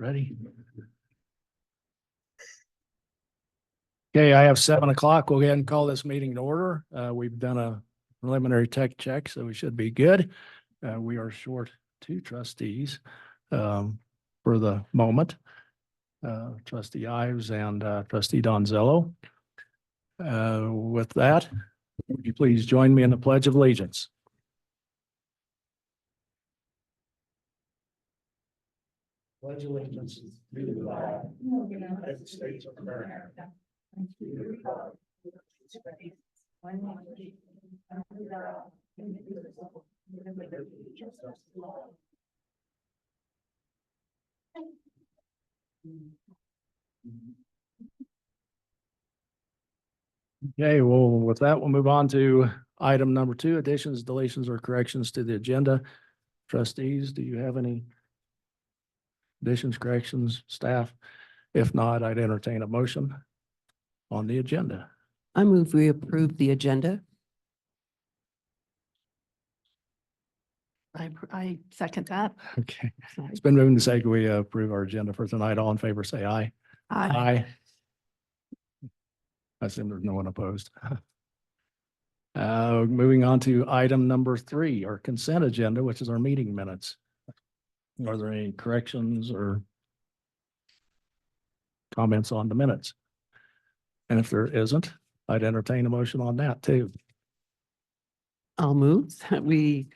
ready? Okay, I have 7 o'clock. We'll go ahead and call this meeting to order. We've done a preliminary tech check, so we should be good. We are short 2 trustees for the moment. Trustee Ives and Trustee Donzello. With that, would you please join me in the Pledge of Allegiance? Pledge allegiance to the flag of the United States of America. Okay, well, with that, we'll move on to item number 2, additions, deletions, or corrections to the agenda. Trustees, do you have any additions, corrections, staff? If not, I'd entertain a motion on the agenda. I move we approve the agenda. I second that. Okay, it's been moved to say we approve our agenda for tonight. All in favor, say aye. Aye. I assume there's no one opposed. Moving on to item number 3, our consent agenda, which is our meeting minutes. Are there any corrections or comments on the minutes? And if there isn't, I'd entertain a motion on that too. I'll move that we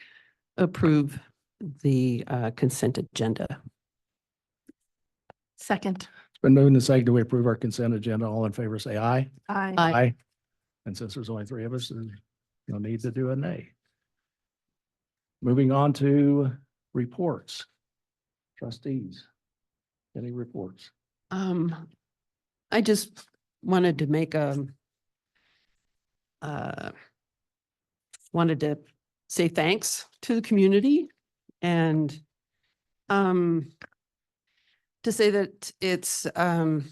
approve the consent agenda. Second. It's been moved and seconded. Do we approve our consent agenda? All in favor, say aye. Aye. Aye. And since there's only 3 of us, there's no need to do a nay. Moving on to reports. Trustees, any reports? I just wanted to make wanted to say thanks to the community and to say that it's been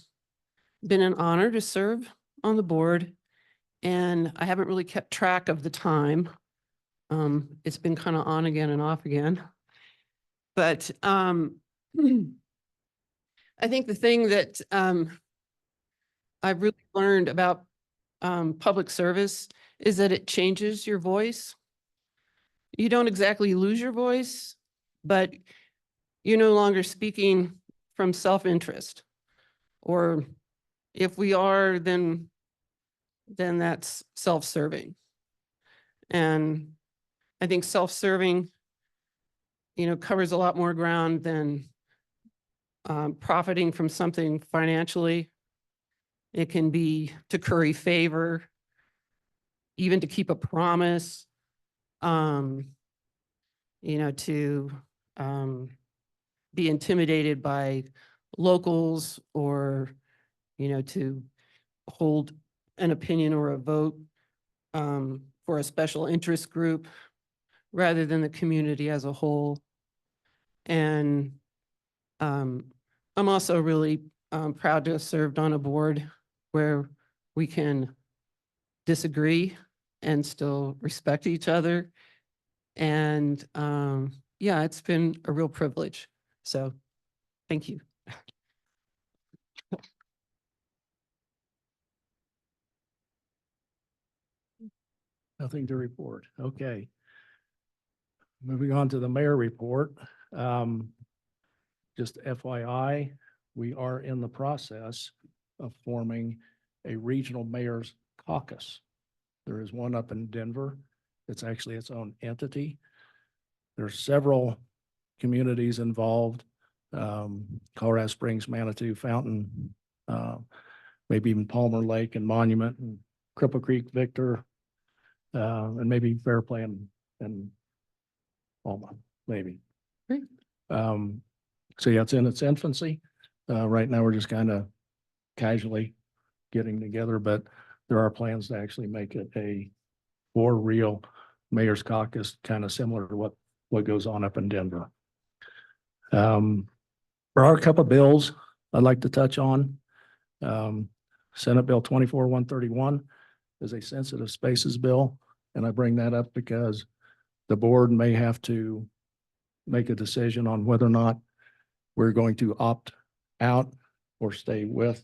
an honor to serve on the board, and I haven't really kept track of the time. It's been kind of on again and off again. But I think the thing that I've really learned about public service is that it changes your voice. You don't exactly lose your voice, but you're no longer speaking from self-interest. Or if we are, then that's self-serving. And I think self-serving, covers a lot more ground than profiting from something financially. It can be to curry favor, even to keep a promise, to be intimidated by locals, or, to hold an opinion or a vote for a special interest group rather than the community as a whole. And I'm also really proud to have served on a board where we can disagree and still respect each other. And yeah, it's been a real privilege. So thank you. Nothing to report. Okay. Moving on to the mayor report. Just FYI, we are in the process of forming a regional mayor's caucus. There is one up in Denver. It's actually its own entity. There's several communities involved. Colorado Springs, Manitou, Fountain, maybe even Palmer Lake and Monument and Cripple Creek, Victor, and maybe Fairplay and Alma, maybe. Great. So yeah, it's in its infancy. Right now, we're just kind of casually getting together, but there are plans to actually make it a for real mayor's caucus, kind of similar to what goes on up in Denver. There are a couple of bills I'd like to touch on. Senate Bill 24-131 is a sensitive spaces bill, and I bring that up because the board may have to make a decision on whether or not we're going to opt out or stay with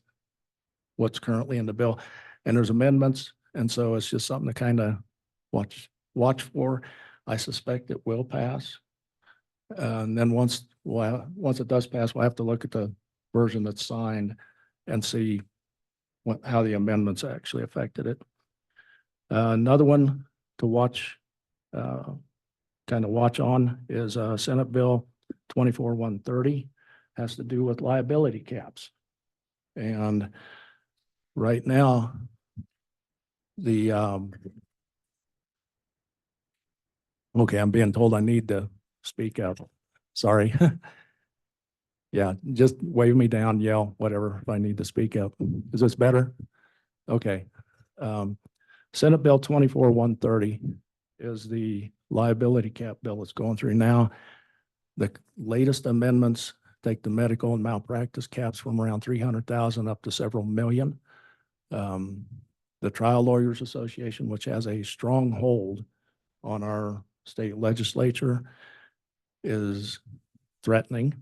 what's currently in the bill. And there's amendments, and so it's just something to kind of watch for. I suspect it will pass. And then once it does pass, we'll have to look at the version that's signed and see how the amendments actually affected it. Another one to watch, kind of watch on is Senate Bill 24-130, has to do with liability caps. And right now, the okay, I'm being told I need to speak up. Sorry. Yeah, just wave me down, yell, whatever, if I need to speak up. Is this better? Okay. Senate Bill 24-130 is the liability cap bill that's going through now. The latest amendments take the medical and malpractice caps from around 300,000 up to several million. The Trial Lawyers Association, which has a strong hold on our state legislature, is threatening,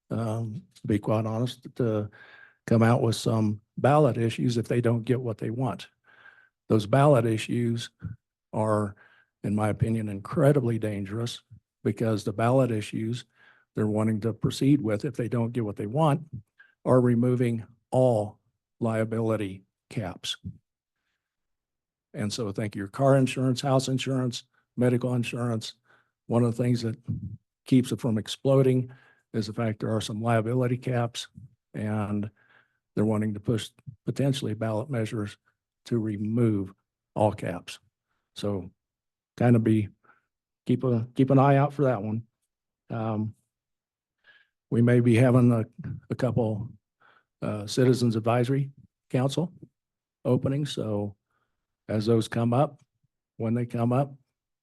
to be quite honest, to come out with some ballot issues if they don't get what they want. Those ballot issues are, in my opinion, incredibly dangerous, because the ballot issues they're wanting to proceed with, if they don't get what they want, are removing all liability caps. And so think your car insurance, house insurance, medical insurance. One of the things that keeps it from exploding is the fact there are some liability caps, and they're wanting to push potentially ballot measures to remove all caps. So kind of keep an eye out for that one. We may be having a couple Citizens Advisory Council openings. So as those come up, when they come up,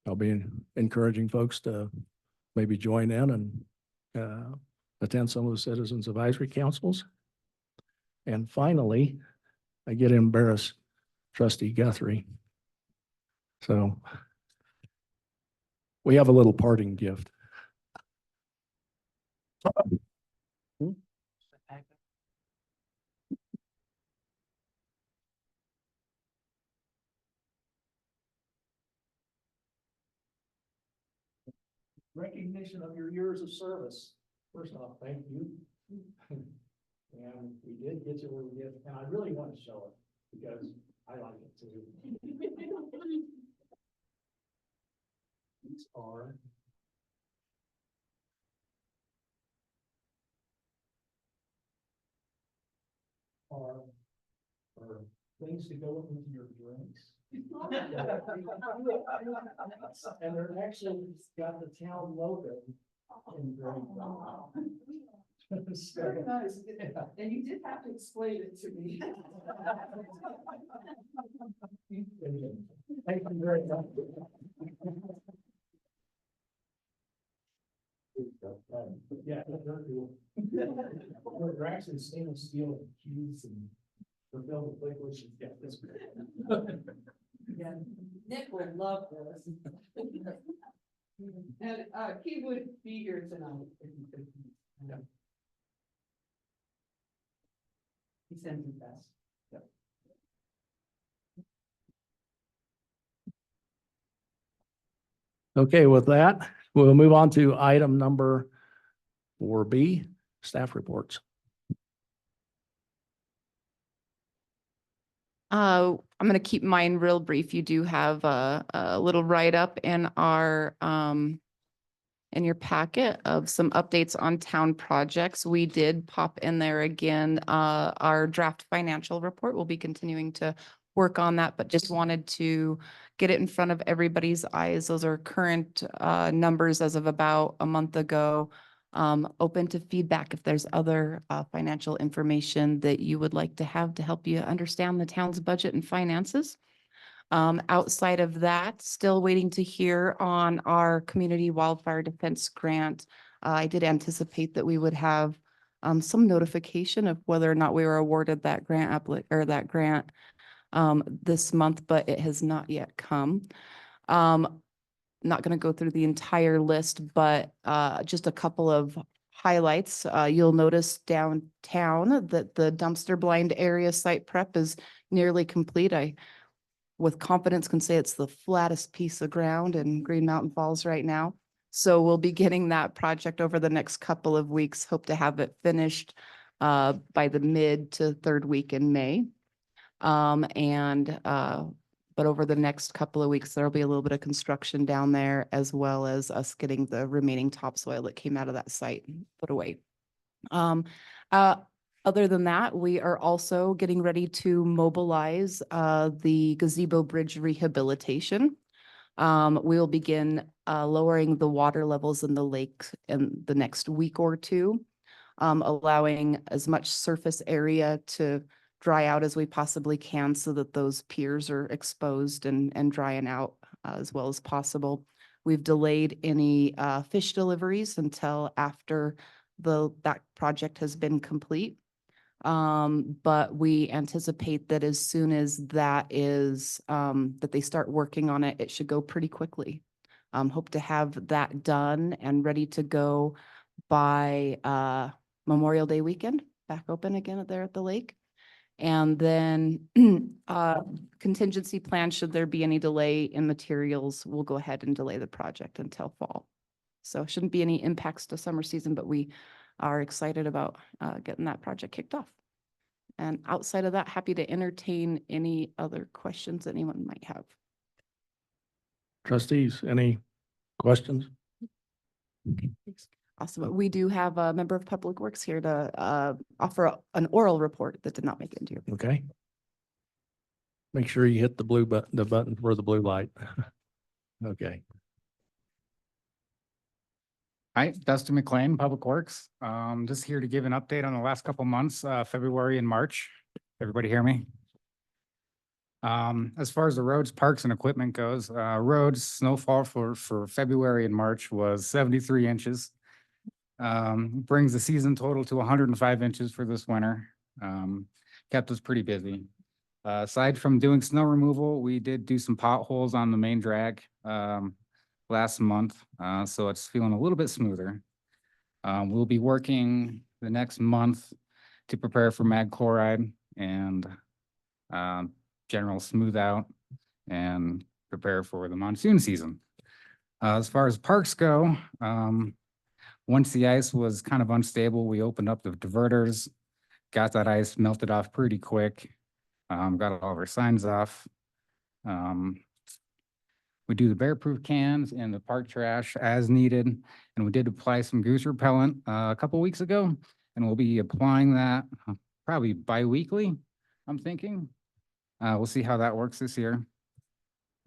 I'll be encouraging folks to maybe join in and attend some of the Citizens Advisory Councils. And finally, I get to embarrass Trustee Guthrie. So we have a little parting gift. Recognition of your years of service. First off, thank you. And we did get you where we did, and I really want to show it because I like it too. These are things to go into your drinks. And they're actually got the town logo engraved on them. Very nice. And you did have to explain it to me. Thank you very much. Yeah, they're cool. They're actually stainless steel cubes and they're filled with liquids. Yeah, that's great. Yeah, Nick will love this. And he would be here tonight if he could. Yeah. He sends his best. Okay, with that, we'll move on to item number 4B, staff reports. I'm going to keep mine real brief. You do have a little write-up in in your packet of some updates on town projects. We did pop in there again, our draft financial report. We'll be continuing to work on that, but just wanted to get it in front of everybody's eyes. Those are current numbers as of about a month ago. Open to feedback if there's other financial information that you would like to have to help you understand the town's budget and finances. Outside of that, still waiting to hear on our community wildfire defense grant. I did anticipate that we would have some notification of whether or not we were awarded that grant this month, but it has not yet come. Not going to go through the entire list, but just a couple of highlights, you'll notice downtown that the dumpster blind area site prep is nearly complete. I, with confidence, can say it's the flattest piece of ground in Green Mountain Falls right now. So we'll be getting that project over the next couple of weeks. Hope to have it finished by the mid to third week in May. But over the next couple of weeks, there'll be a little bit of construction down there, as well as us getting the remaining topsoil that came out of that site put away. Other than that, we are also getting ready to mobilize the gazebo bridge rehabilitation. We'll begin lowering the water levels in the lake in the next week or two, allowing as much surface area to dry out as we possibly can so that those piers are exposed and drying out as well as possible. We've delayed any fish deliveries until after that project has been complete. But we anticipate that as soon as that is, that they start working on it, it should go pretty quickly. Hope to have that done and ready to go by Memorial Day weekend, back open again there at the lake. And then contingency plan, should there be any delay in materials, we'll go ahead and delay the project until fall. So shouldn't be any impacts to summer season, but we are excited about getting that project kicked off. And outside of that, happy to entertain any other questions anyone might have. Trustees, any questions? Okay, thanks. Awesome. We do have a member of Public Works here to offer an oral report that did not make it into your. Okay. Make sure you hit the blue button, the button for the blue light. Okay. Hi, Dustin McLean, Public Works. Just here to give an update on the last couple months, February and March. Everybody hear me? As far as the roads, parks and equipment goes, roads snowfall for February and March was 73 inches. Brings the season total to 105 inches for this winter. Kept us pretty busy. Aside from doing snow removal, we did do some potholes on the main drag last month, so it's feeling a little bit smoother. We'll be working the next month to prepare for mag chloride and general smooth out and prepare for the monsoon season. As far as parks go, once the ice was kind of unstable, we opened up the diverters, got that ice melted off pretty quick, got all of our signs off. We do the bear-proof cans and the park trash as needed, and we did apply some goose repellent a couple weeks ago, and we'll be applying that probably bi-weekly, I'm thinking. We'll see how that works this year.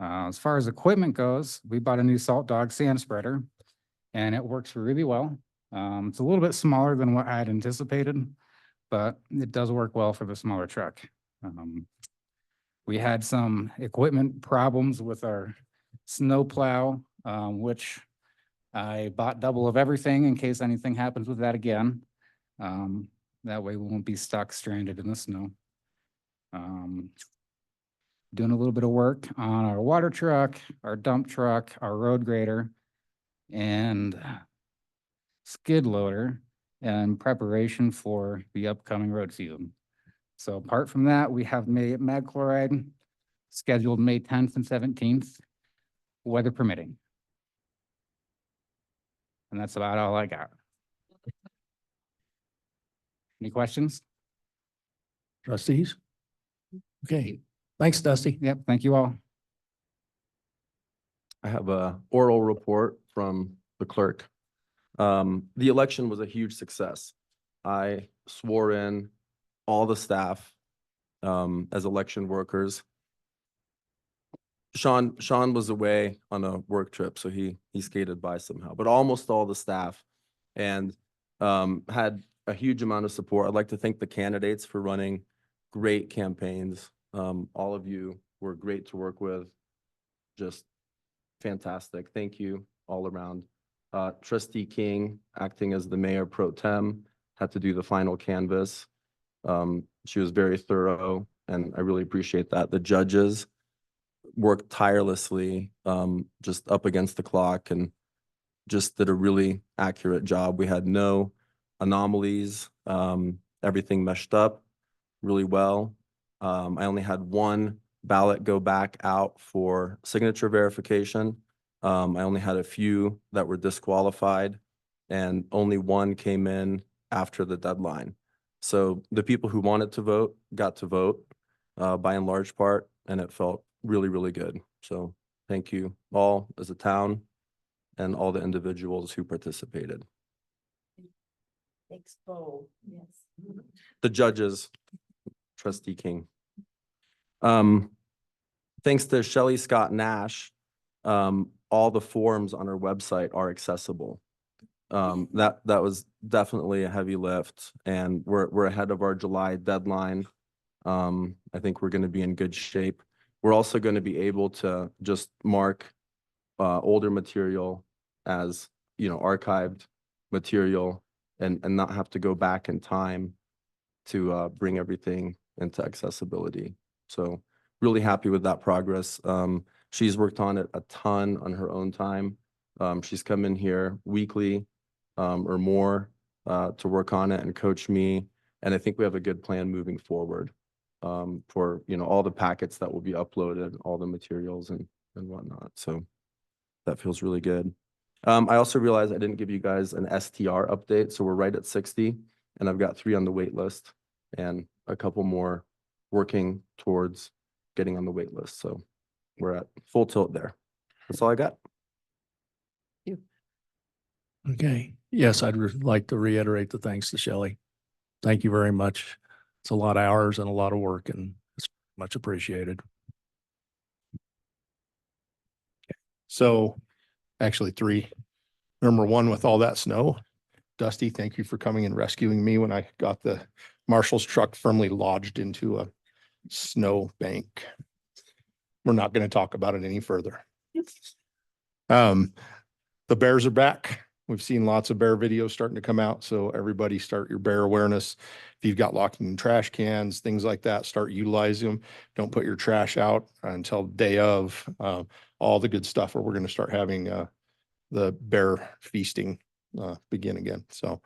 As far as equipment goes, we bought a new Salt Dog sand spreader, and it works really well. It's a little bit smaller than what I had anticipated, but it does work well for the smaller truck. We had some equipment problems with our snow plow, which I bought double of everything in case anything happens with that again. That way we won't be stuck stranded in the snow. Doing a little bit of work on our water truck, our dump truck, our road grader, and skid loader in preparation for the upcoming road season. So apart from that, we have mag chloride scheduled May 10th and 17th, weather permitting. And that's about all I got. Any questions? Trustees? Okay. Thanks, Dusty. Yep, thank you all. I have a oral report from the clerk. The election was a huge success. I swore in all the staff as election workers. Sean was away on a work trip, so he skated by somehow, but almost all the staff and had a huge amount of support. I'd like to thank the candidates for running great campaigns. All of you were great to work with. Just fantastic. Thank you all around. Trustee King, acting as the mayor pro tem, had to do the final canvas. She was very thorough, and I really appreciate that. The judges worked tirelessly, just up against the clock, and just did a really accurate job. We had no anomalies. Everything meshed up really well. I only had one ballot go back out for signature verification. I only had a few that were disqualified, and only one came in after the deadline. So the people who wanted to vote got to vote, by and large part, and it felt really, really good. So thank you all as a town and all the individuals who participated. Thanks, Bo. Yes. The judges, Trustee King. Thanks to Shelley Scott Nash, all the forms on our website are accessible. That was definitely a heavy lift, and we're ahead of our July deadline. I think we're going to be in good shape. We're also going to be able to just mark older material as, archived material, and not have to go back in time to bring everything into accessibility. So really happy with that progress. She's worked on it a ton on her own time. She's come in here weekly or more to work on it and coach me. And I think we have a good plan moving forward for, all the packets that will be uploaded, all the materials and whatnot. So that feels really good. I also realized I didn't give you guys an STR update. So we're right at 60, and I've got 3 on the wait list and a couple more working towards getting on the wait list. So we're at full tilt there. That's all I got. Okay. Yes, I'd like to reiterate the thanks to Shelley. Thank you very much. It's a lot of hours and a lot of work, and it's much appreciated. So actually 3. Number 1, with all that snow, Dusty, thank you for coming and rescuing me when I got the marshal's truck firmly lodged into a snow bank. We're not going to talk about it any further. The bears are back. We've seen lots of bear videos starting to come out. So everybody start your bear awareness. If you've got locking trash cans, things like that, start utilizing them. Don't put your trash out until day of, all the good stuff, or we're going to start having the bear feasting begin again. So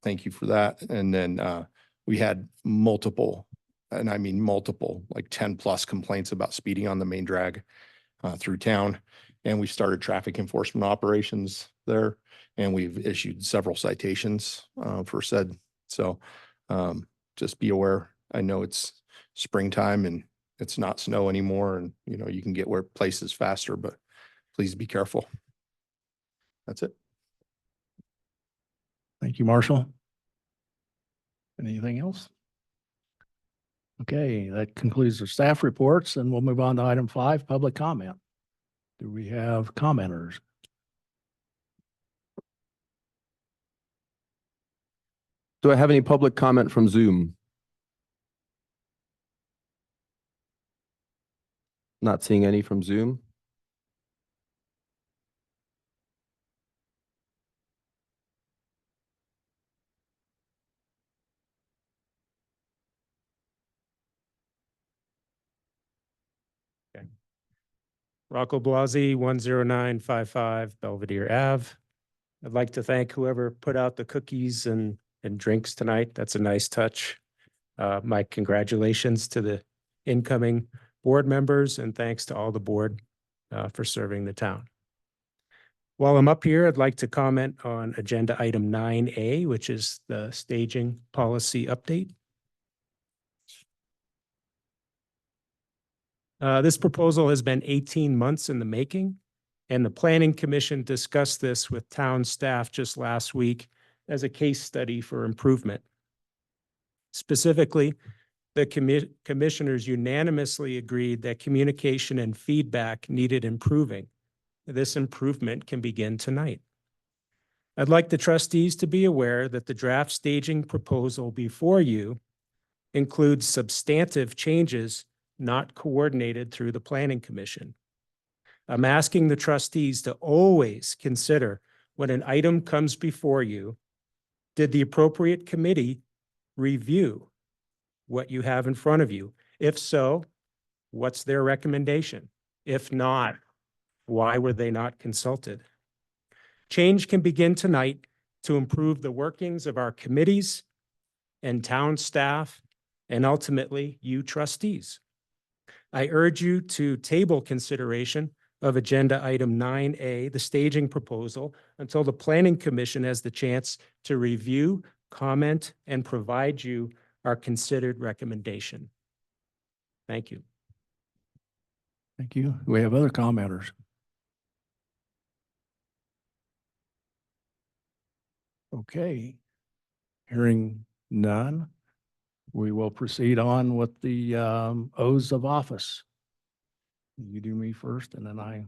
thank you for that. And then we had multiple, and I mean multiple, like 10+ complaints about speeding on the main drag through town. And we started traffic enforcement operations there, and we've issued several citations for said. So just be aware. I know it's springtime and it's not snow anymore, and you can get where places faster, but please be careful. That's it. Thank you, Marshall. Anything else? Okay, that concludes our staff reports, and we'll move on to item 5, public comment. Do we have commenters? Do I have any public comment from Zoom? Not seeing any from Zoom. Rocco Blasi, 10955 Belvedere Ave. I'd like to thank whoever put out the cookies and drinks tonight. That's a nice touch. My congratulations to the incoming board members, and thanks to all the board for serving the town. While I'm up here, I'd like to comment on agenda item 9A, which is the staging policy update. This proposal has been 18 months in the making, and the Planning Commission discussed this with town staff just last week as a case study for improvement. Specifically, the commissioners unanimously agreed that communication and feedback needed improving. This improvement can begin tonight. I'd like the trustees to be aware that the draft staging proposal before you includes substantive changes not coordinated through the Planning Commission. I'm asking the trustees to always consider when an item comes before you, did the appropriate committee review what you have in front of you? If so, what's their recommendation? If not, why were they not consulted? Change can begin tonight to improve the workings of our committees and town staff, and ultimately you trustees. I urge you to table consideration of Agenda Item 9A, the staging proposal, until the Planning Commission has the chance to review, comment, and provide you our considered recommendation. Thank you. Thank you. We have other commenters. Okay. Hearing none, we will proceed on with the oaths of office. You do me first and then I.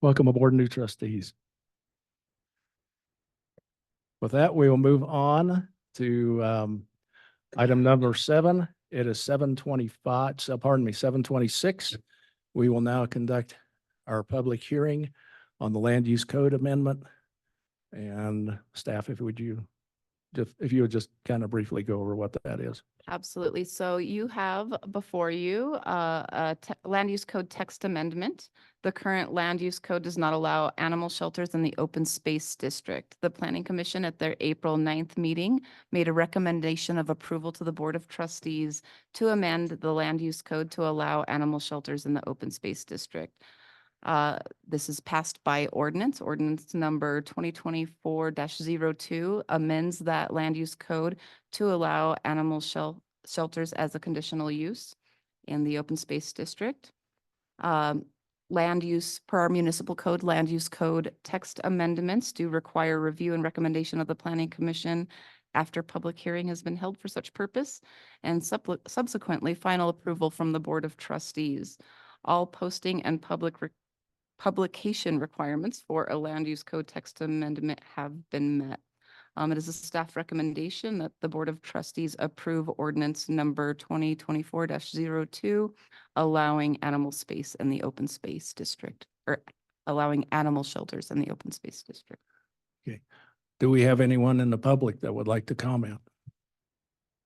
Welcome aboard, new trustees. With that, we will move on to item number 7. It is 7:25, so pardon me, 7:26. We will now conduct our public hearing on the land use code amendment. And staff, if you would just kind of briefly go over what that is. Absolutely. So you have before you land use code text amendment. The current land use code does not allow animal shelters in the open space district. The Planning Commission at their April 9th meeting made a recommendation of approval to the Board of Trustees to amend the land use code to allow animal shelters in the open space district. This is passed by ordinance. Ordinance number 2024-02 amends that land use code to allow animal shelters as a conditional use in the open space district. Land use per our municipal code, land use code text amendments do require review and recommendation of the Planning Commission after public hearing has been held for such purpose, and subsequently final approval from the Board of Trustees. All posting and publication requirements for a land use code text amendment have been met. It is a staff recommendation that the Board of Trustees approve ordinance number 2024-02, allowing animal space in the open space district, or allowing animal shelters in the open space district. Do we have anyone in the public that would like to comment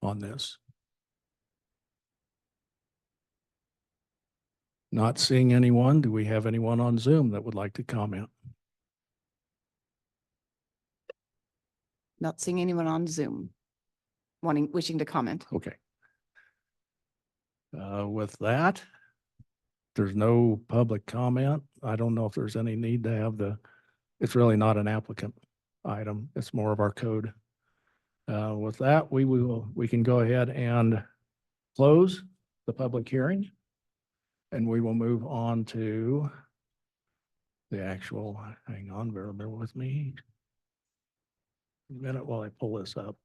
on this? Not seeing anyone. Do we have anyone on Zoom that would like to comment? Not seeing anyone on Zoom wishing to comment. Okay. With that, there's no public comment. I don't know if there's any need to have it's really not an applicant item. It's more of our code. With that, we can go ahead and close the public hearing. And we will move on to the actual, hang on, bear with me a minute while I pull this up.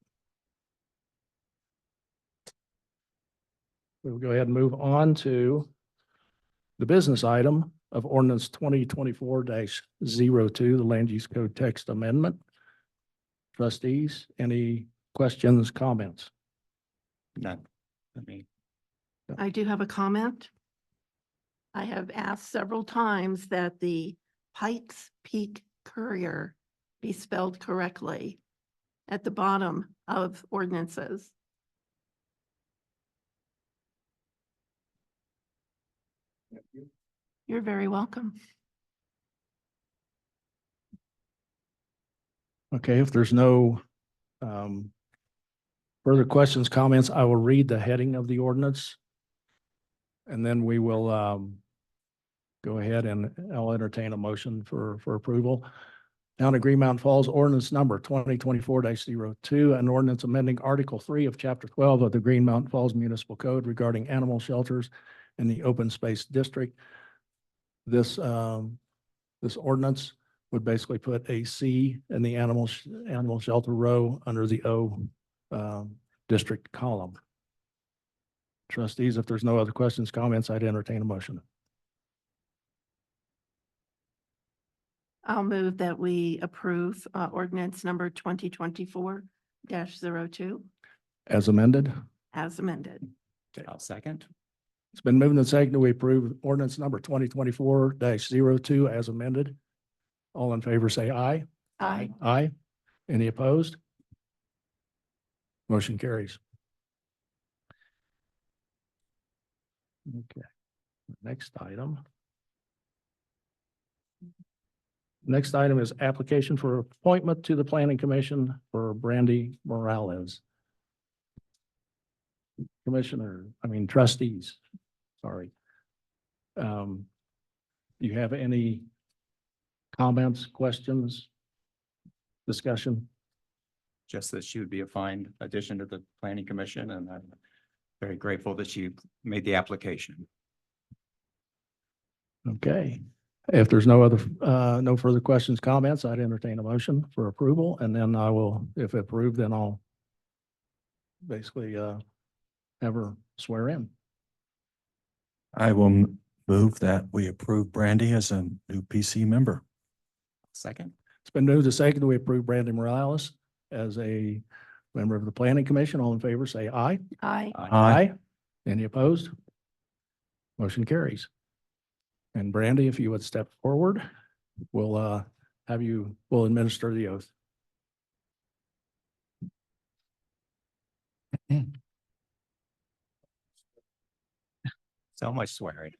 We'll go ahead and move on to the business item of ordinance 2024-02, the land use code text amendment. Trustees, any questions, comments? None. I mean, I do have a comment. I have asked several times that the Pikes Peak Courier be spelled correctly at the bottom of ordinances. You're very welcome. Okay, if there's no further questions, comments, I will read the heading of the ordinance. And then we will go ahead and I'll entertain a motion for approval. Town of Green Mountain Falls ordinance number 2024-02, an ordinance amending Article 3 of Chapter 12 of the Green Mountain Falls Municipal Code regarding animal shelters in the open space district. This ordinance would basically put a C in the animal shelter row under the O district column. Trustees, if there's no other questions, comments, I'd entertain a motion. I'll move that we approve ordinance number 2024-02 As amended, as amended. I'll second. it's been moved and seconded. We approve ordinance number 2024-02 as amended. All in favor, say aye. Aye. Aye. Any opposed? Motion carries. Okay, next item. Next item is application for appointment to the Planning Commission for Brandy Morales. Trustees, sorry. You have any comments, questions, discussion? Just that she would be a fine addition to the planning commission, and I'm very grateful that she made the application. Okay, if there's no further questions, comments, I'd entertain a motion for approval, and then I will, if approved, then I'll basically have her swear in. I will move Move that we approve Brandy as a new PC member. Second. It's been moved to second. We approve Brandon Morales as a member of the Planning Commission. All in favor, say aye. Aye. Any opposed? Motion carries. And Brandy, if you would step forward, we'll we'll administer the oath. So much swearing.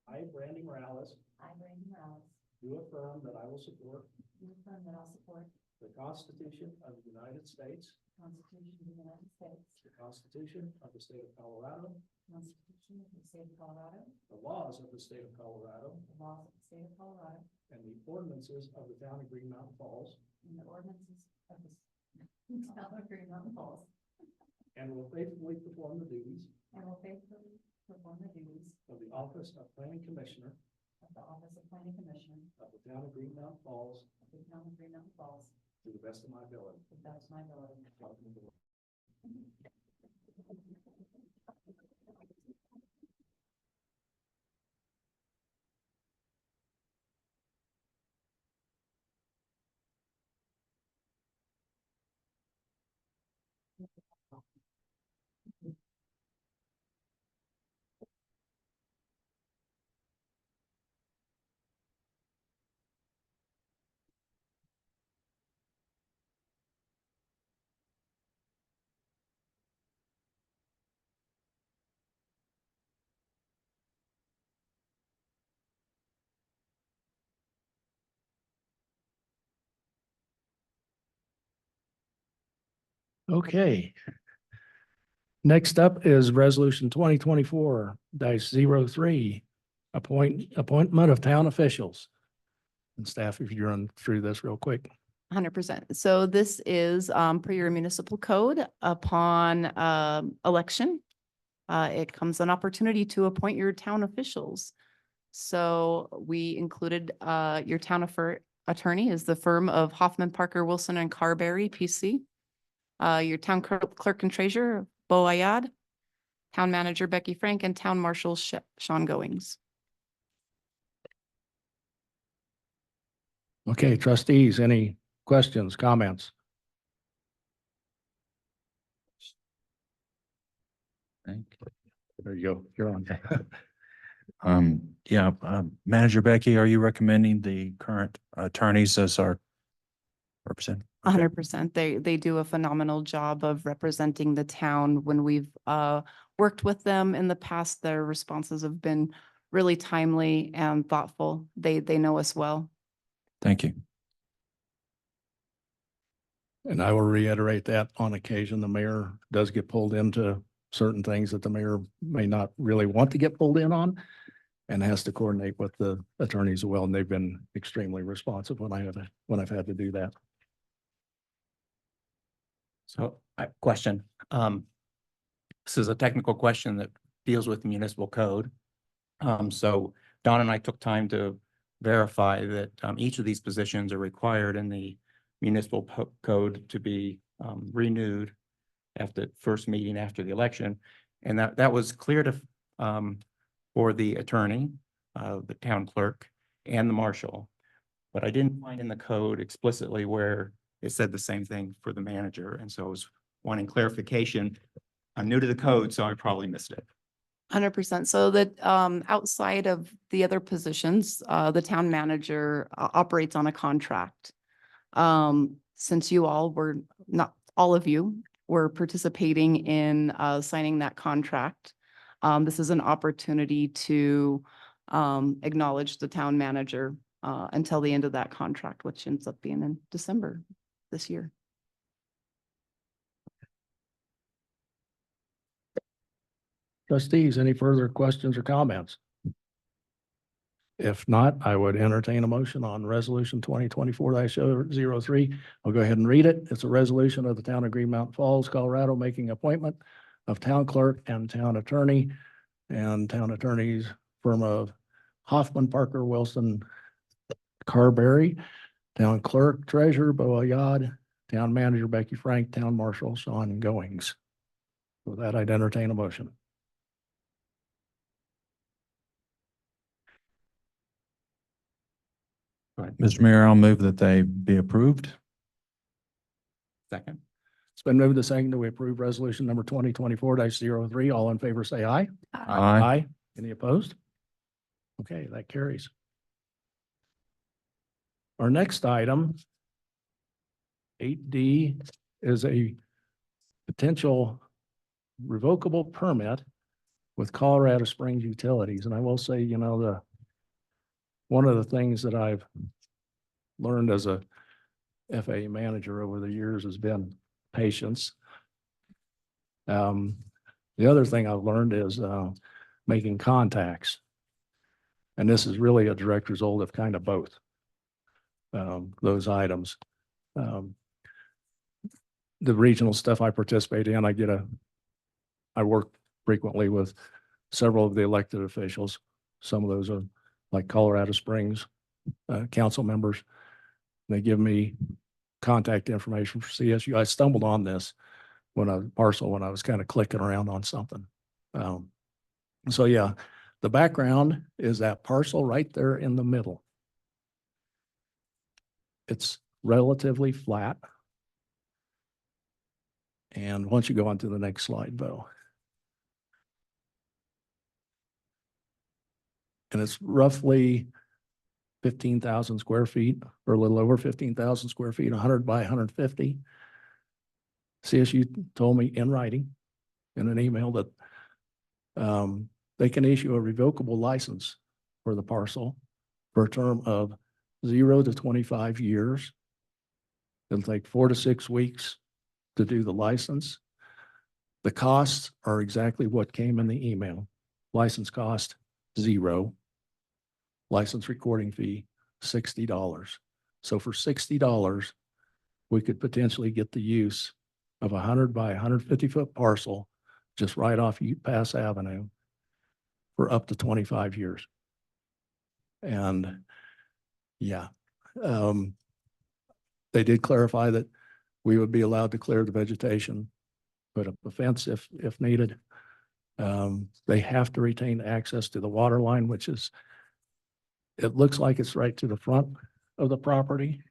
I, Brandy Morales, I, Brandon Morales, do affirm that I will support do affirm that I'll support the Constitution of the United States, the Constitution of the United States, the Constitution of the State of Colorado, the Constitution of the State of Colorado, the laws of the State of Colorado, the laws of the State of Colorado, and the ordinances of the Town of Green Mountain Falls, and the ordinances of the Town of Green Mountain Falls, and will faithfully perform the duties and will faithfully perform the duties of the Office of Planning Commissioner of the Office of Planning Commission of the Town of Green Mountain Falls of the Town of Green Mountain Falls to the best of my ability. to the best of my ability. Okay. Next up is Resolution 2024-03, appointment of town officials. And staff, if you run through this real quick. 100%. So this is per your municipal code upon election. It comes an opportunity to appoint your town officials. So we included your town attorney is the firm of Hoffman, Parker, Wilson, and Carberry, PC. Your town clerk and treasurer, Bo Ayad, town manager Becky Frank, and town marshal Sean Goings. Okay, trustees, any questions, comments? Thank you. There you go. You're on. Yeah, Manager Becky, are you recommending the current attorneys as our representative? Okay. 100%. They do a phenomenal job of representing the town. When we've worked with them in the past, their responses have been really timely and thoughtful. They know us well. Thank you. And I will reiterate that on occasion, the mayor does get pulled into certain things that the mayor may not really want to get pulled in on and has to coordinate with the attorneys as well. And they've been extremely responsive when I've had to do that. So question, this is a technical question that deals with municipal code. So Don and I took time to verify that each of these positions are required in the municipal code to be renewed after first meeting after the election. And that was clear to for the attorney, the town clerk, and the marshal. But I didn't find in the code explicitly where it said the same thing for the manager. And so I was wanting clarification. I'm new to the code, so I probably missed it. 100%. So that outside of the other positions, the town manager operates on a contract. Since you all were, not all of you were participating in signing that contract, this is an opportunity to acknowledge the town manager until the end of that contract, which ends up being in December this year. Trustees, any further questions or comments? If not, I would entertain a motion on resolution 2024-03. I'll go ahead and read it. It's a resolution of the town of Green Mountain Falls, Colorado, making appointment of town clerk and town attorney and town attorney's firm of Hoffman, Parker, Wilson, Carberry, town clerk, treasurer, Bo Ayad, Town Manager Becky Frank, Town Marshal Sean Goings. With that, I'd entertain a motion. Mr. Mayor, I'll move that they be approved. Second. It's been moved to second that we approve resolution number 2024-03. All in favor, say aye. Aye. Any opposed? Okay, that carries. Our next item, 8D, is a potential revocable permit with Colorado Springs Utilities. And I will say, one of the things that I've learned as a FAA manager over the years has been patience. The other thing I've learned is making contacts. And this is really a direct result of kind of both those items. The regional stuff I participate in, I work frequently with several of the elected officials. Some of those are like Colorado Springs council members. They give me contact information for CSU. I stumbled on this when I was kind of clicking around on something. So yeah, the background is that parcel right there in the middle. It's relatively flat. And once you go on to the next slide, Bo. And it's roughly 15,000 square feet, or a little over 15,000 square feet, 100 by 150. CSU told me in writing, in an email, that they can issue a revocable license for the parcel for a term of 0 to 25 years. It'll take 4 to 6 weeks to do the license. The costs are exactly what came in the email. License cost, $0. License recording fee, $60. So for $60, we could potentially get the use of 100 by 150 foot parcel just right off Ute Pass Avenue for up to 25 years. And yeah, they did clarify that we would be allowed to clear the vegetation, put up a fence if needed. They have to retain access to the water line, which is, it looks like it's right to the front of the property.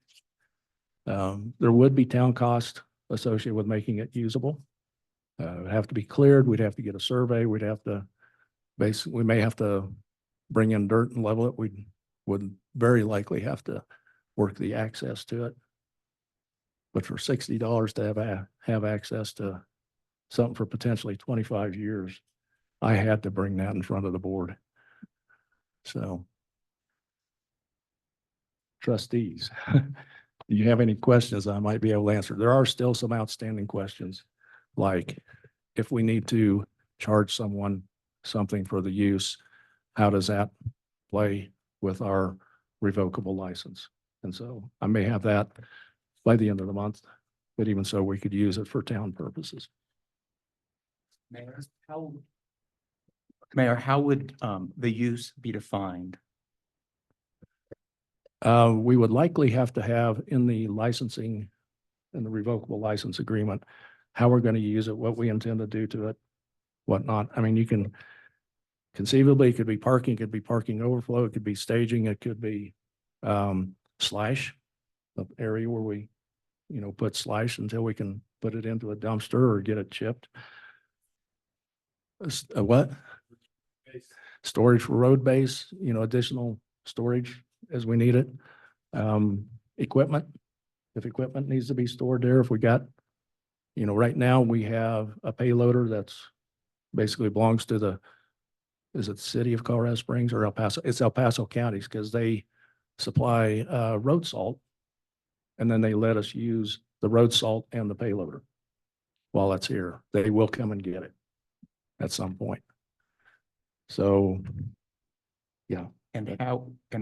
There would be town cost associated with making it usable. It would have to be cleared. We'd have to get a survey. We may have to bring in dirt and level it. We would very likely have to work the access to it. But for $60 to have access to something for potentially 25 years, I had to bring that in front of the board. So, trustees, do you have any questions I might be able to answer? There are still some outstanding questions, like if we need to charge someone something for the use, how does that play with our revocable license? And so I may have that by the end of the month, but even so, we could use it for town purposes. Mayor, how would the use be defined? We would likely have to have in the licensing and the revocable license agreement, how we're going to use it, what we intend to do to it, whatnot. I mean, you can conceivably, it could be parking overflow, it could be staging, it could be slash, the area where we, put slash until we can put it into a dumpster or get it chipped. A what? Storage for road base, additional storage as we need it. Equipment, if equipment needs to be stored there, if we got, right now we have a payloader that's basically belongs to is it the city of Colorado Springs or El Paso? It's El Paso counties, because they supply road salt, and then they let us use the road salt and the payloader while it's here. They will come and get it at some point. So, yeah. And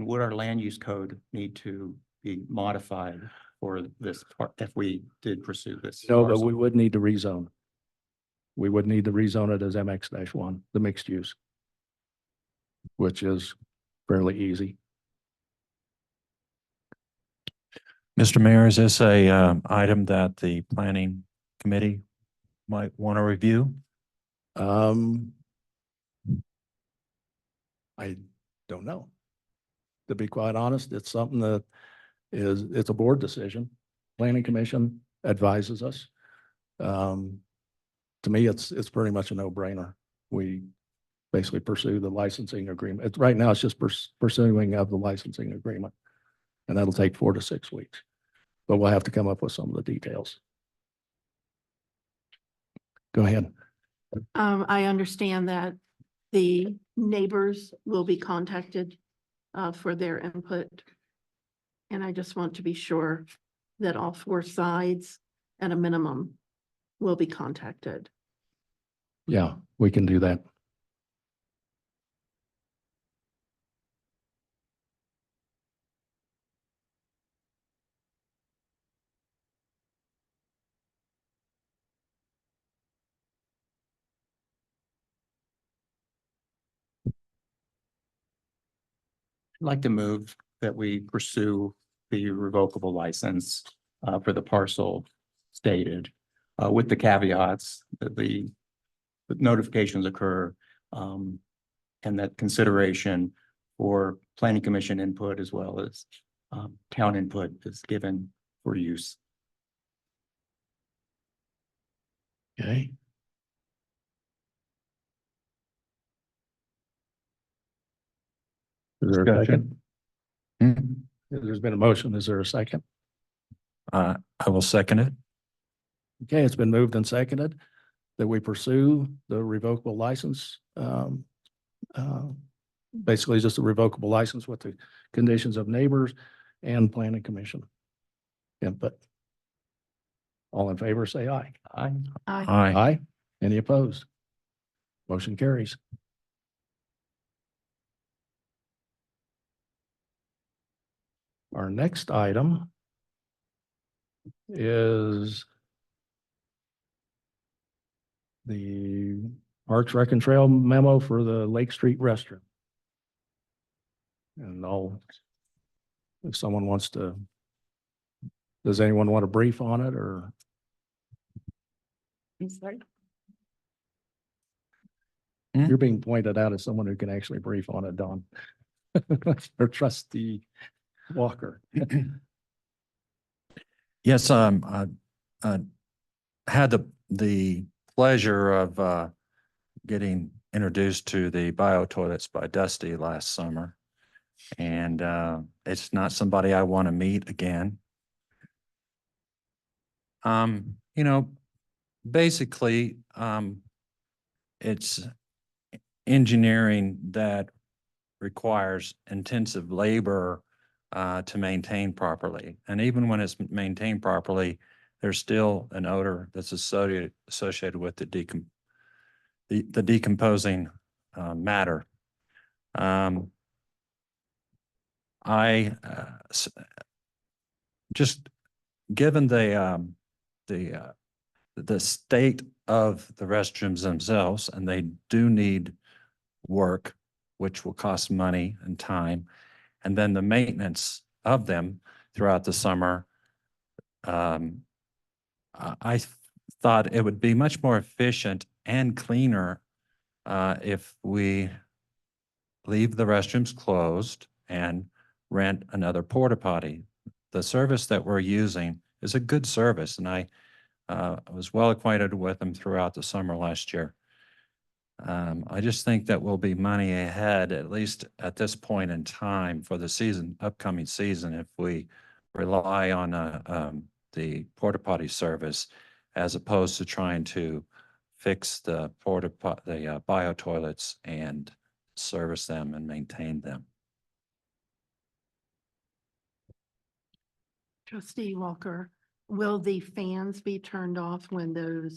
would our land use code need to be modified for this part if we did pursue this? No, but parcel? we would need to rezone. We would need to rezone it as MX-1, the mixed use, which is fairly easy. Mr. Mayor, is this a item that the planning committee might want to review? Um, I don't know. To be quite honest, it's something that it's a board decision. Planning Commission advises us. To me, it's pretty much a no-brainer. We basically pursue the licensing agreement. Right now, it's just pursuing of the licensing agreement. And that'll take 4 to 6 weeks. But we'll have to come up with some of the details. Go ahead. I understand that the neighbors will be contacted for their input. And I just want to be sure that all 4 sides at a minimum will be contacted. Yeah, we can do that. I'd like to move that we pursue the revocable license for the parcel stated with the caveats that the notifications occur and that consideration for planning commission input as well as town input is given for use. Okay. Is there a Discussion? second? There's been a motion. Is there a second? I will second it. Okay, it's been moved and seconded that we pursue the revocable license. Basically just a revocable license with the conditions of neighbors and planning commission input. All in favor, say aye. Aye. Aye. Aye. Any opposed? Motion carries. Our next item is the Parks Rec and Trail memo for the Lake Street restroom. And if someone wants to, does anyone want a brief on it or? I'm sorry. You're being pointed out as someone who can actually brief on it, Don. Or trustee Walker. Yes, I had the pleasure of getting introduced to the bio toilets by Dusty last summer. And it's not somebody I want to meet again. You know, basically, it's engineering that requires intensive labor to maintain properly. And even when it's maintained properly, there's still an odor that's associated with the decomposing matter. Just given the state of the restrooms themselves, and they do need work, which will cost money and time, and then the maintenance of them throughout the summer. I thought it would be much more efficient and cleaner if we leave the restrooms closed and rent another porta potty. The service that we're using is a good service, and I was well acquainted with them throughout the summer last year. I just think that we'll be money ahead, at least at this point in time for the upcoming season, if we rely on the porta potty service as opposed to trying to fix the bio toilets and service them and maintain them. Trustee Walker, will the fans be turned off when the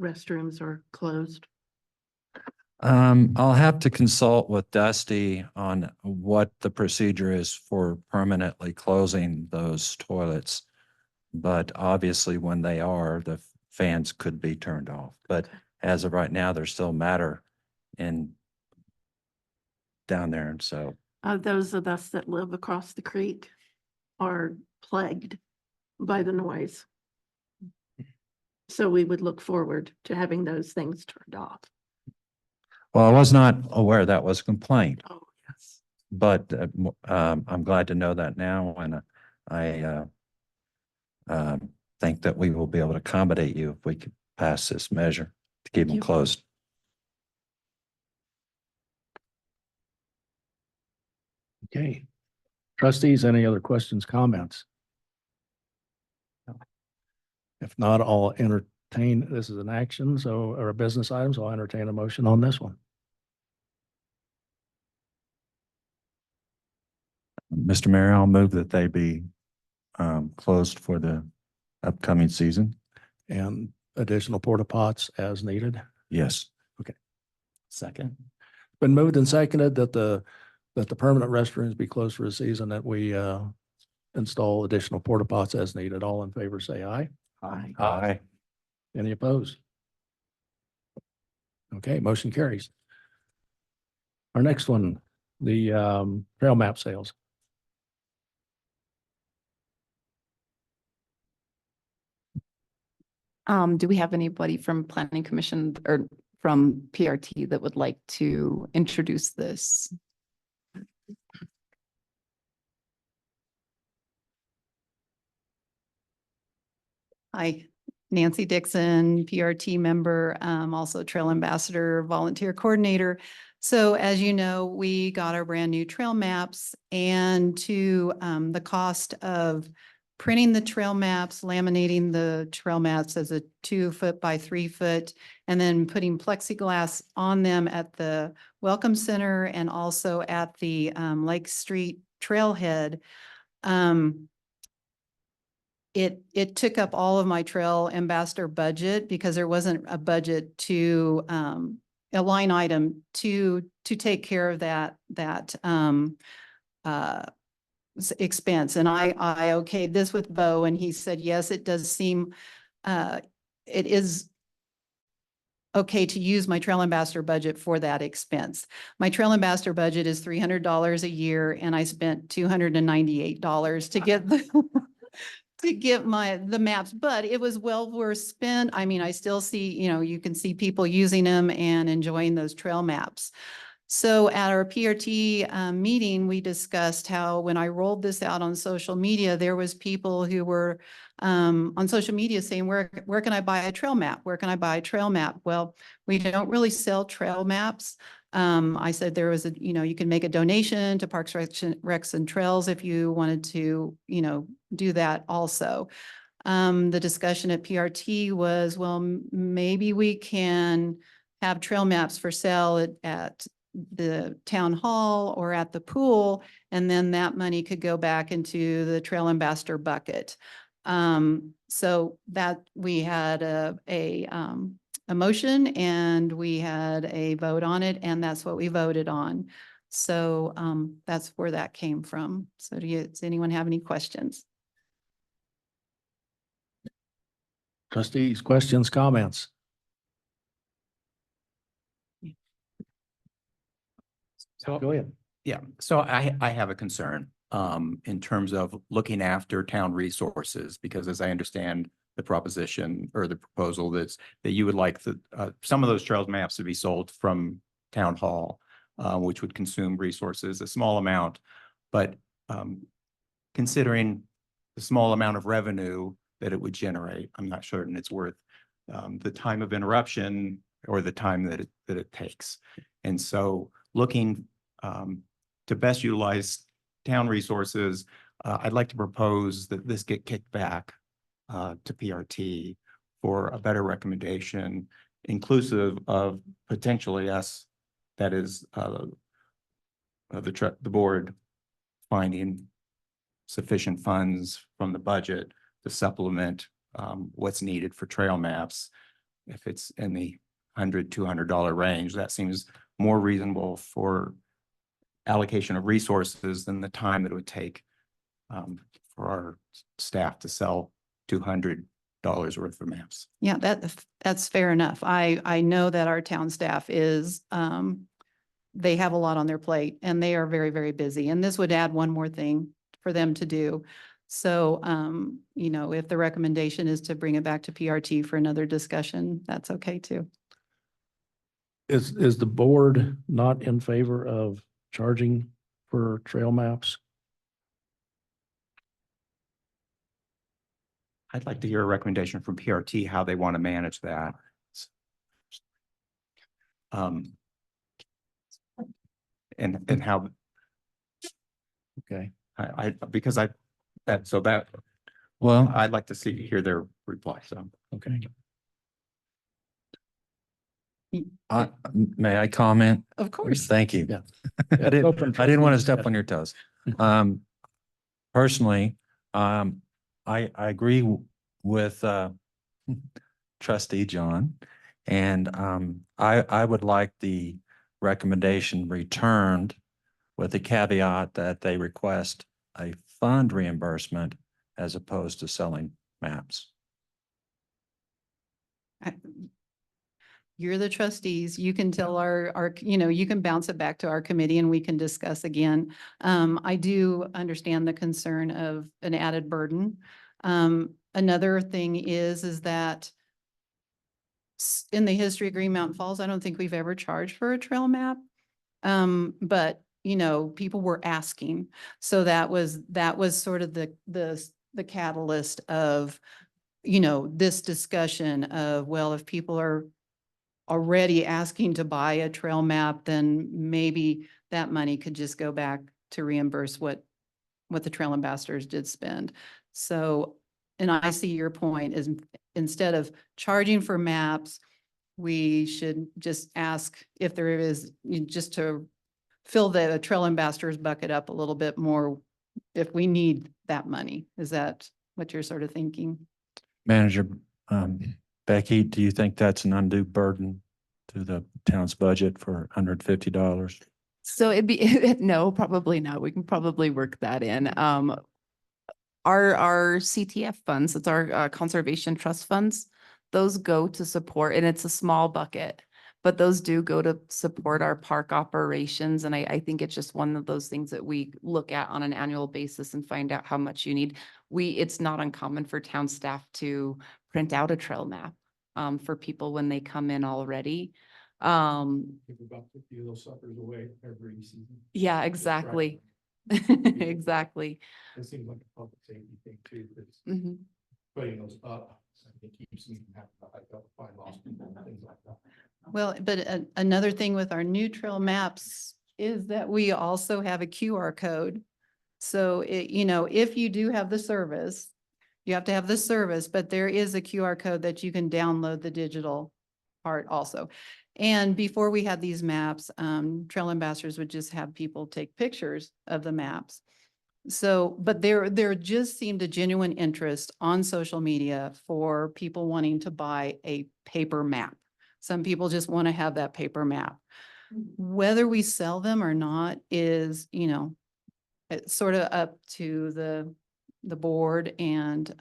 restrooms are closed? I'll have to consult with Dusty on what the procedure is for permanently closing those toilets. But obviously when they are, the fans could be turned off. But as of right now, there's still matter down there. And so Those of us that live across the creek are plagued by the noise. So we would look forward to having those things turned off. Well, I was not aware that was a complaint, Oh, yes. but I'm glad to know that now, and I think that we will be able to accommodate you if we could pass this measure to keep Thank them you. closed. Okay. Trustees, any other questions, comments? If not, I'll entertain, this is an action, so, or a business item, so I'll entertain a motion on this one. Mr. Mayor, I'll move that they be closed for the upcoming season. And additional porta pots as needed. Yes. Second. Been moved and seconded that the permanent restrooms be closed for a season, that we install additional porta pots as needed. All in favor, say aye. Aye. Aye. Any opposed? Okay, motion carries. Our next one, the trail map sales. Do we have anybody from Planning Commission or from PRT that would like to introduce this? Hi, Nancy Dixon, PRT member, also Trail Ambassador, Volunteer Coordinator. So as you know, we got our brand new trail maps, and to the cost of printing the trail maps, laminating the trail maps as a 2-foot by 3-foot, and then putting plexiglass on them at the Welcome Center and also at the Lake Street Trailhead. It took up all of my trail ambassador budget because there wasn't a budget to a line item to take care of that expense. And I okayed this with Bo, and he said, yes, it does seem it is okay to use my trail ambassador budget for that expense. My trail ambassador budget is $300 a year, and I spent $298 to get to get the maps, but it was well worth spent. I mean, I still see, you can see people using them and enjoying those trail maps. So at our PRT meeting, we discussed how when I rolled this out on social media, there was people who were on social media saying, where can I buy a trail map? Where can I buy a trail map? Well, we don't really sell trail maps. I said there was you can make a donation to Parks, Recs and Trails if you wanted to, do that also. The discussion at PRT was, well, maybe we can have trail maps for sale at the town hall or at the pool, and then that money could go back into the trail ambassador bucket. So that we had a motion and we had a vote on it, and that's what we voted on. So that's where that came from. So does anyone have any questions? Trustees, questions, comments? So, Go ahead. yeah, so I have a concern in terms of looking after town resources, because as I understand the proposition or the proposal that you would like some of those trails maps to be sold from town hall, which would consume resources, a small amount, but considering the small amount of revenue that it would generate, I'm not certain it's worth the time of interruption or the time that it takes. And so looking to best utilize town resources, I'd like to propose that this get kicked back to PRT for a better recommendation, inclusive of potentially us, that is the board finding sufficient funds from the budget to supplement what's needed for trail maps. If it's in the $100-$200 range, that seems more reasonable for allocation of resources than the time that it would take for our staff to sell $200 worth of maps. Yeah, that's fair enough. I know that our town staff is, they have a lot on their plate and they are very, very busy. And this would add one more thing for them to do. So, you know, if the recommendation is to bring it back to PRT for another discussion, that's okay too. Is the board not in favor of charging for trail maps? I'd like to hear a recommendation from PRT, how they want to manage that. Um, and how, Okay, because that, Well, I'd like to hear their reply, so. okay. may I comment? Of course. Thank you. Yeah. I didn't want to step on your toes. Personally, I agree with, trustee John. And, I would like the recommendation returned with the caveat that they request a fund reimbursement as opposed to selling maps. You're the trustees. You can tell you know, you can bounce it back to our committee and we can discuss again. I do understand the concern of an added burden. Another thing is that in the history of Green Mountain Falls, I don't think we've ever charged for a trail map. But you know, people were asking. So that was sort of the catalyst of, you know, this discussion of, well, if people are already asking to buy a trail map, then maybe that money could just go back to reimburse what the trail ambassadors did spend. So, and I see your point is instead of charging for maps, we should just ask if there is, just to fill the trail ambassadors bucket up a little bit more if we need that money. Is that what you're sort of thinking? Manager, Becky, do you think that's an undue burden to the town's budget for $150? So it'd be, no, probably not. We can probably work that in. Our CTF funds, it's our conservation trust funds, those go to support, and it's a small bucket, but those do go to support our park operations. And I think it's just one of those things that we look at on an annual basis and find out how much you need. It's not uncommon for town staff to print out a trail map for people when they come in already. Give about 50 of those suckers away every season. Yeah, exactly. Exactly. It seems like a public safety thing too, because Mhm. putting those up, I think keeps me from having to hike up, find lost people and things like that. Well, but another thing with our new trail maps is that we also have a QR code. So you know, if you do have the service, you have to have the service, but there is a QR code that you can download the digital part also. And before we had these maps, trail ambassadors would just have people take pictures of the maps. So, but there just seemed a genuine interest on social media for people wanting to buy a paper map. Some people just want to have that paper map. Whether we sell them or not is, you know, it's sort of up to the board, and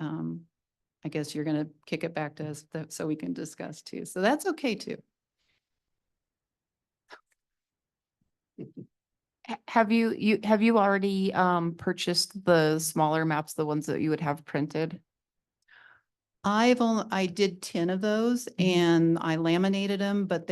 I guess you're going to kick it back to us so we can discuss too. So that's okay too. Have you already purchased the smaller maps, the ones that you would have printed? I did 10 of those and I laminated them, but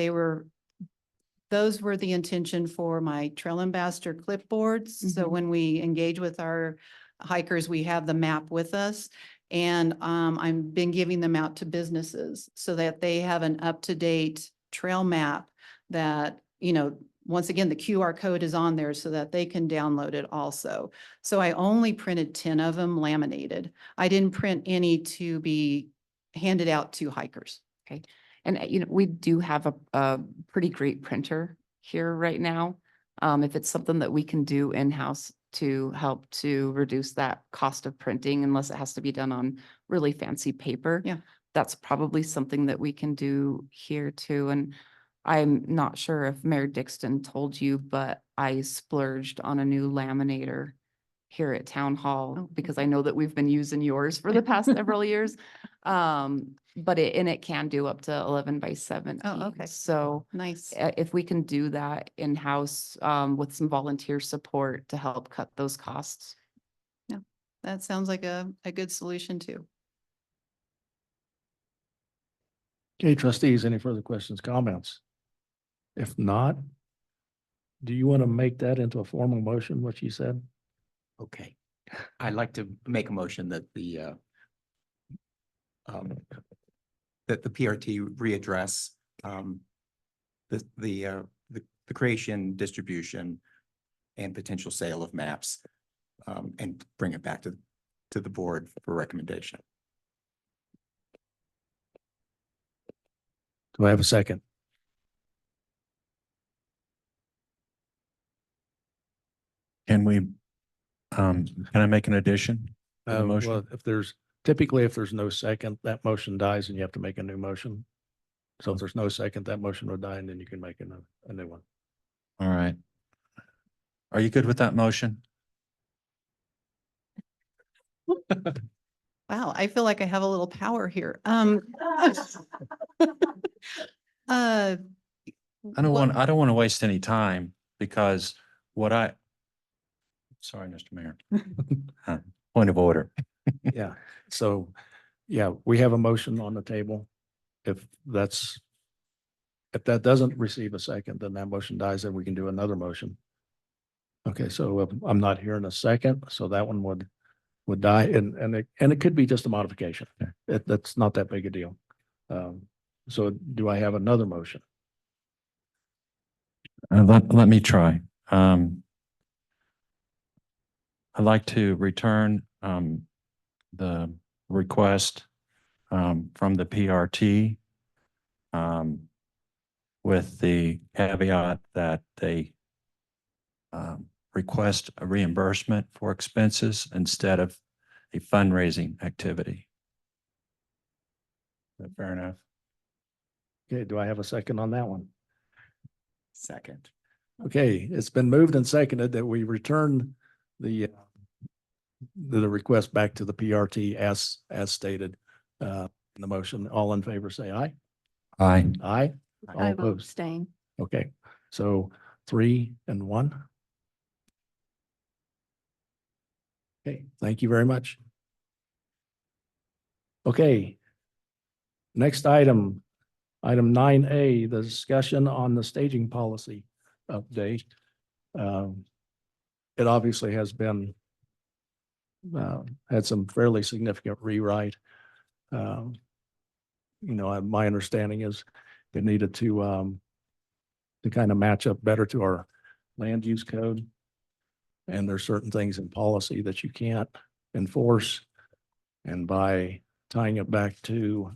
those were the intention for my trail ambassador clipboards. So Mhm. when we engage with our hikers, we have the map with us. And I've been giving them out to businesses so that they have an up-to-date trail map that, you know, once again, the QR code is on there so that they can download it also. So I only printed 10 of them laminated. I didn't print any to be handed out to hikers. Okay. And you know, we do have a pretty great printer here right now. If it's something that we can do in-house to help to reduce that cost of printing, unless it has to be done on really fancy paper. Yeah. That's probably something that we can do here too. And I'm not sure if Mayor Dixon told you, but I splurged on a new laminator here at Town Hall Oh, because I know that we've been using yours for the past several years. But it can do up to 11 by 17. okay. So Nice. if we can do that in-house with some volunteer support to help cut those costs. That sounds like a good solution too. Okay, trustees, any further questions, comments? If not, do you want to make that into a formal motion, what you said? Okay. I'd like to make a motion that the PRT readdress the creation, distribution, and potential sale of maps and bring it back to the board for recommendation. Do I have a second? Can we, can I make an addition to the motion? Well, if there's no second, that motion dies and you have to make a new motion. So if there's no second, that motion would die and then you can make a new one. All right. Are you good with that motion? Wow, I feel like I have a little power here. I don't want to waste any time because sorry, Mr. Mayor. Point of order. Yeah, so, yeah, we have a motion on the table. If that doesn't receive a second, then that motion dies and we can do another motion. Okay, so I'm not hearing a second, so that one would die and it could be just a modification. That's not that big a deal. So do I have another motion? Let me try. I'd like to return the request from the PRT with the caveat that they request a reimbursement for expenses instead of a fundraising activity. Is that fair enough? Okay, do I have a second on that one? Second. Okay, it's been moved and seconded that we return the request back to the PRT as stated in the motion. All in favor, say aye. Aye. Aye. All I will opposed. abstain. Okay, so 3-1. Okay, thank you very much. Okay. Next item 9A, the discussion on the staging policy update. It obviously has been had some fairly significant rewrite. My understanding is it needed to kind of match up better to our land use code. And there's certain things in policy that you can't enforce. And by tying it back to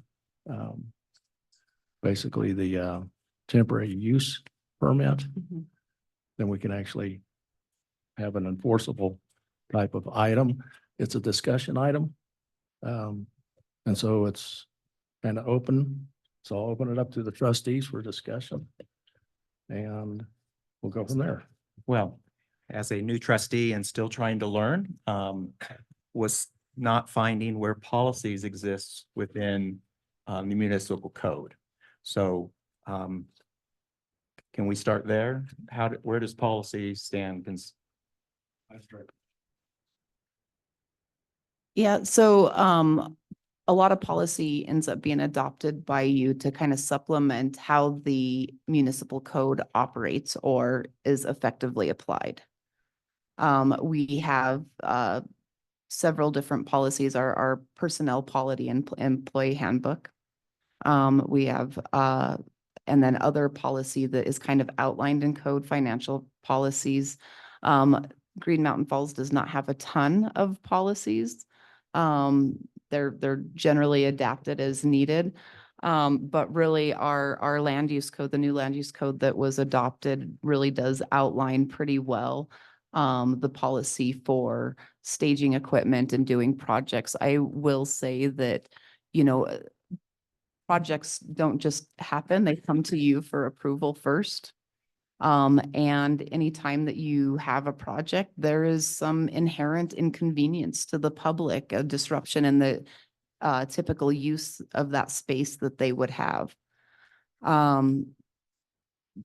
basically the temporary use permit, Mhm. then we can actually have an enforceable type of item. It's a discussion item. And so it's kind of open. So I'll open it up to the trustees for discussion. And we'll go from there. Well, as a new trustee and still trying to learn, was not finding where policies exist within the municipal code. So can we start there? Where does policy stand? Yeah, so a lot of policy ends up being adopted by you to kind of supplement how the municipal code operates or is effectively applied. We have several different policies, our personnel policy and employee handbook. We have and then other policy that is kind of outlined in code, financial policies. Green Mountain Falls does not have a ton of policies. They're generally adapted as needed. But really our land use code, the new land use code that was adopted really does outline pretty well the policy for staging equipment and doing projects. I will say that, projects don't just happen. They come to you for approval first. And anytime that you have a project, there is some inherent inconvenience to the public, a disruption in the typical use of that space that they would have.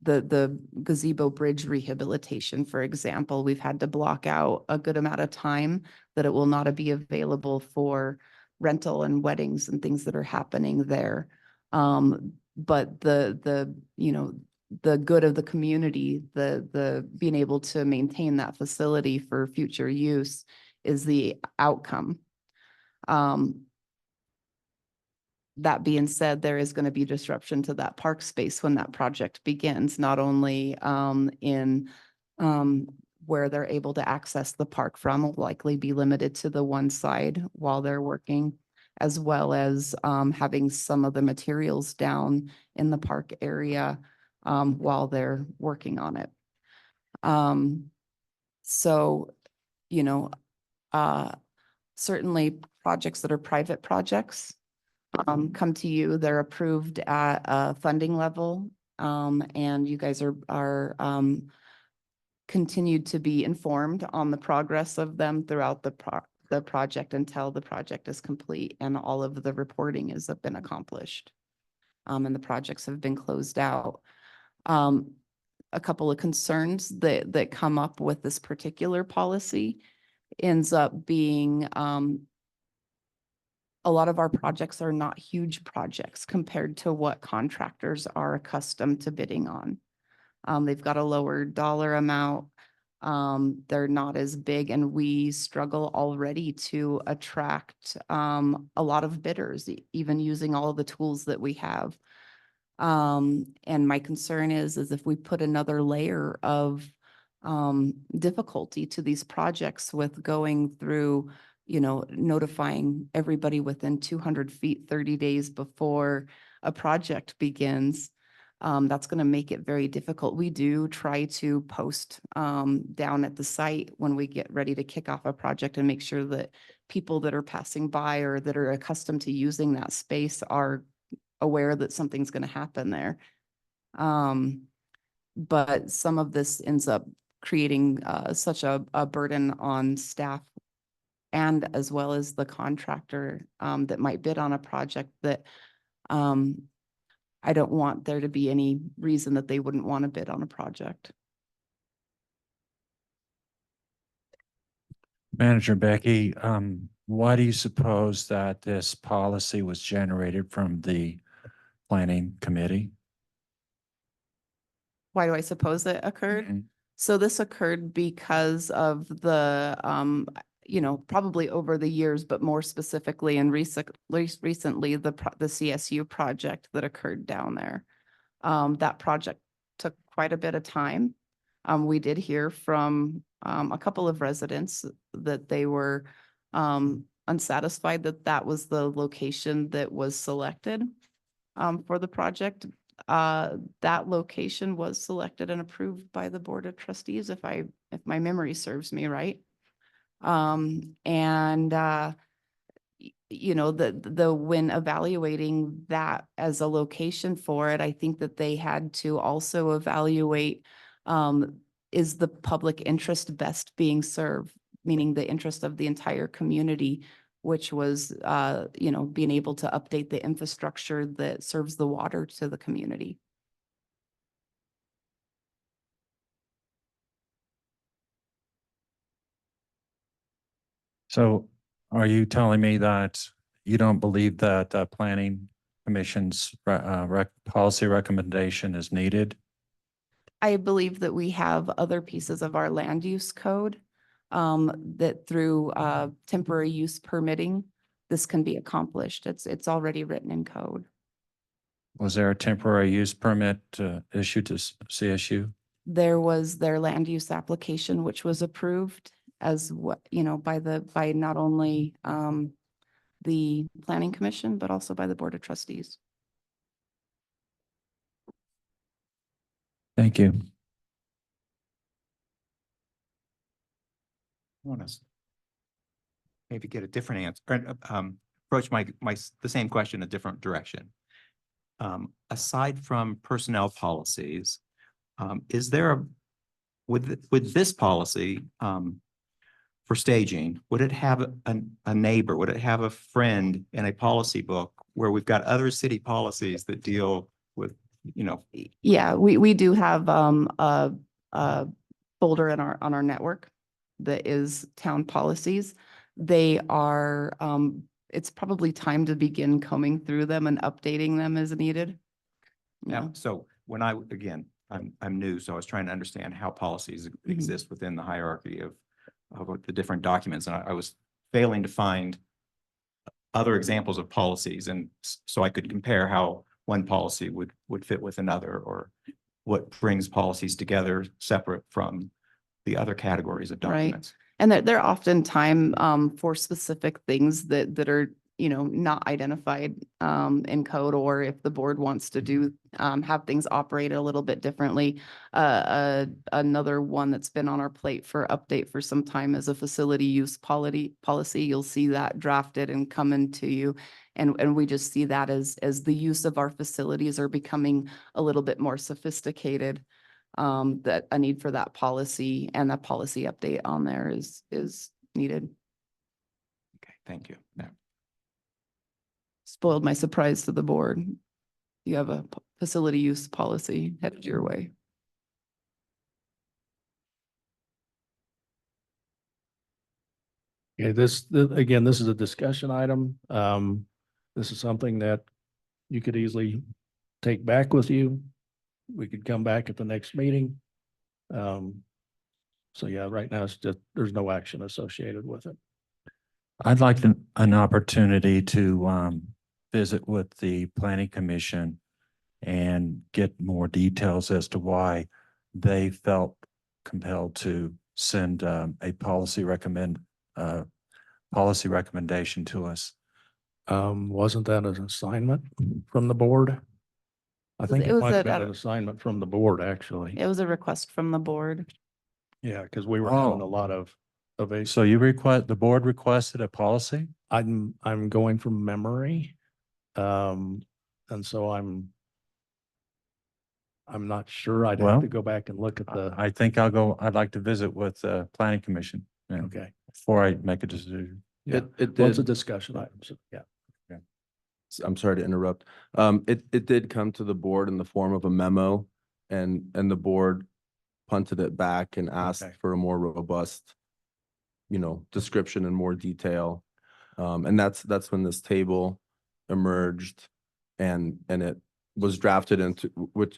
the gazebo bridge rehabilitation, for example, we've had to block out a good amount of time that it will not be available for rental and weddings and things that are happening there. But you know, the good of the community, the being able to maintain that facility for future use is the outcome. That being said, there is going to be disruption to that park space when that project begins, not only in where they're able to access the park from will likely be limited to the one side while they're working, as well as having some of the materials down in the park area while they're working on it. So, you know, certainly projects that are private projects come to you, they're approved at a funding level. And you guys are continued to be informed on the progress of them throughout the project until the project is complete and all of the reporting has been accomplished. And the projects have been closed out. A couple of concerns that come up with this particular policy ends up being a lot of our projects are not huge projects compared to what contractors are accustomed to bidding on. They've got a lower dollar amount. They're not as big, and we struggle already to attract a lot of bidders, even using all of the tools that we have. And my concern is if we put another layer of difficulty to these projects with going through, you know, notifying everybody within 200 feet 30 days before a project begins, that's going to make it very difficult. We do try to post down at the site when we get ready to kick off a project and make sure that people that are passing by or that are accustomed to using that space are aware that something's going to happen there. But some of this ends up creating such a burden on staff and as well as the contractor that might bid on a project that I don't want there to be any reason that they wouldn't want to bid on a project. Manager Becky, why do you suppose that this policy was generated from the planning committee? Why do I suppose it occurred? Mhm. So this occurred because of the, you know, probably over the years, but more specifically and recently, the CSU project that occurred down there. That project took quite a bit of time. We did hear from a couple of residents that they were unsatisfied that that was the location that was selected for the project. That location was selected and approved by the Board of Trustees, if my memory serves me right. You know, when evaluating that as a location for it, I think that they had to also evaluate, is the public interest best being served, meaning the interest of the entire community, which was, you know, being able to update the infrastructure that serves the water to the community. So are you telling me that you don't believe that planning commission's policy recommendation is needed? I believe that we have other pieces of our land use code that through temporary use permitting, this can be accomplished. It's already written in code. Was there a temporary use permit issued to CSU? There was their land use application, which was approved as what, you know, by not only the planning commission, but also by the Board of Trustees. Thank you. Want to maybe get a different answer, or, approach the same question a different direction. Aside from personnel policies, is there with this policy for staging, would it have a neighbor, would it have a friend in a policy book where we've got other city policies that deal with you know, Yeah, we do have a folder in on our network that is town policies. They are, it's probably time to begin combing through them and updating them as needed. Yeah. now, so when again, I'm new, so I was trying to understand how policies Mm-hmm. exist within the hierarchy of the different documents, and I was failing to find other examples of policies, and so I could compare how one policy would fit with another, or what brings policies together separate from the other categories of Right. documents. And they're often time for specific things that are, you know, not identified in code, or if the board wants to do have things operate a little bit differently. Another one that's been on our plate for update for some time is a facility use policy. You'll see that drafted and coming to you. And we just see that as the use of our facilities are becoming a little bit more sophisticated. That a need for that policy and that policy update on there is needed. Okay, thank you. Yeah. Spoiled my surprise to the board. You have a facility use policy headed your way. Okay, again, this is a discussion item. This is something that you could easily take back with you. We could come back at the next meeting. So yeah, right now it's just, there's no action associated with it. I'd like an opportunity to visit with the planning commission and get more details as to why they felt compelled to send a policy recommendation to us. Wasn't that an assignment from the board? I think It it was might have at been an assignment from the board, actually. It was a request from the board. Yeah, because we were having a Oh. lot of a. So the board requested a policy? I'm going from memory. And so I'm not sure. I'd have Well, to go back and look at the, I think I'd like to visit with the planning commission. okay. Before I make a decision. Yeah, It well, it's a did, discussion item, so, yeah. I'm sorry to interrupt. It did come to the board in the form of a memo, and the board punted it back and asked Okay. for a more robust, description and more detail. And that's when this table emerged, and it was drafted into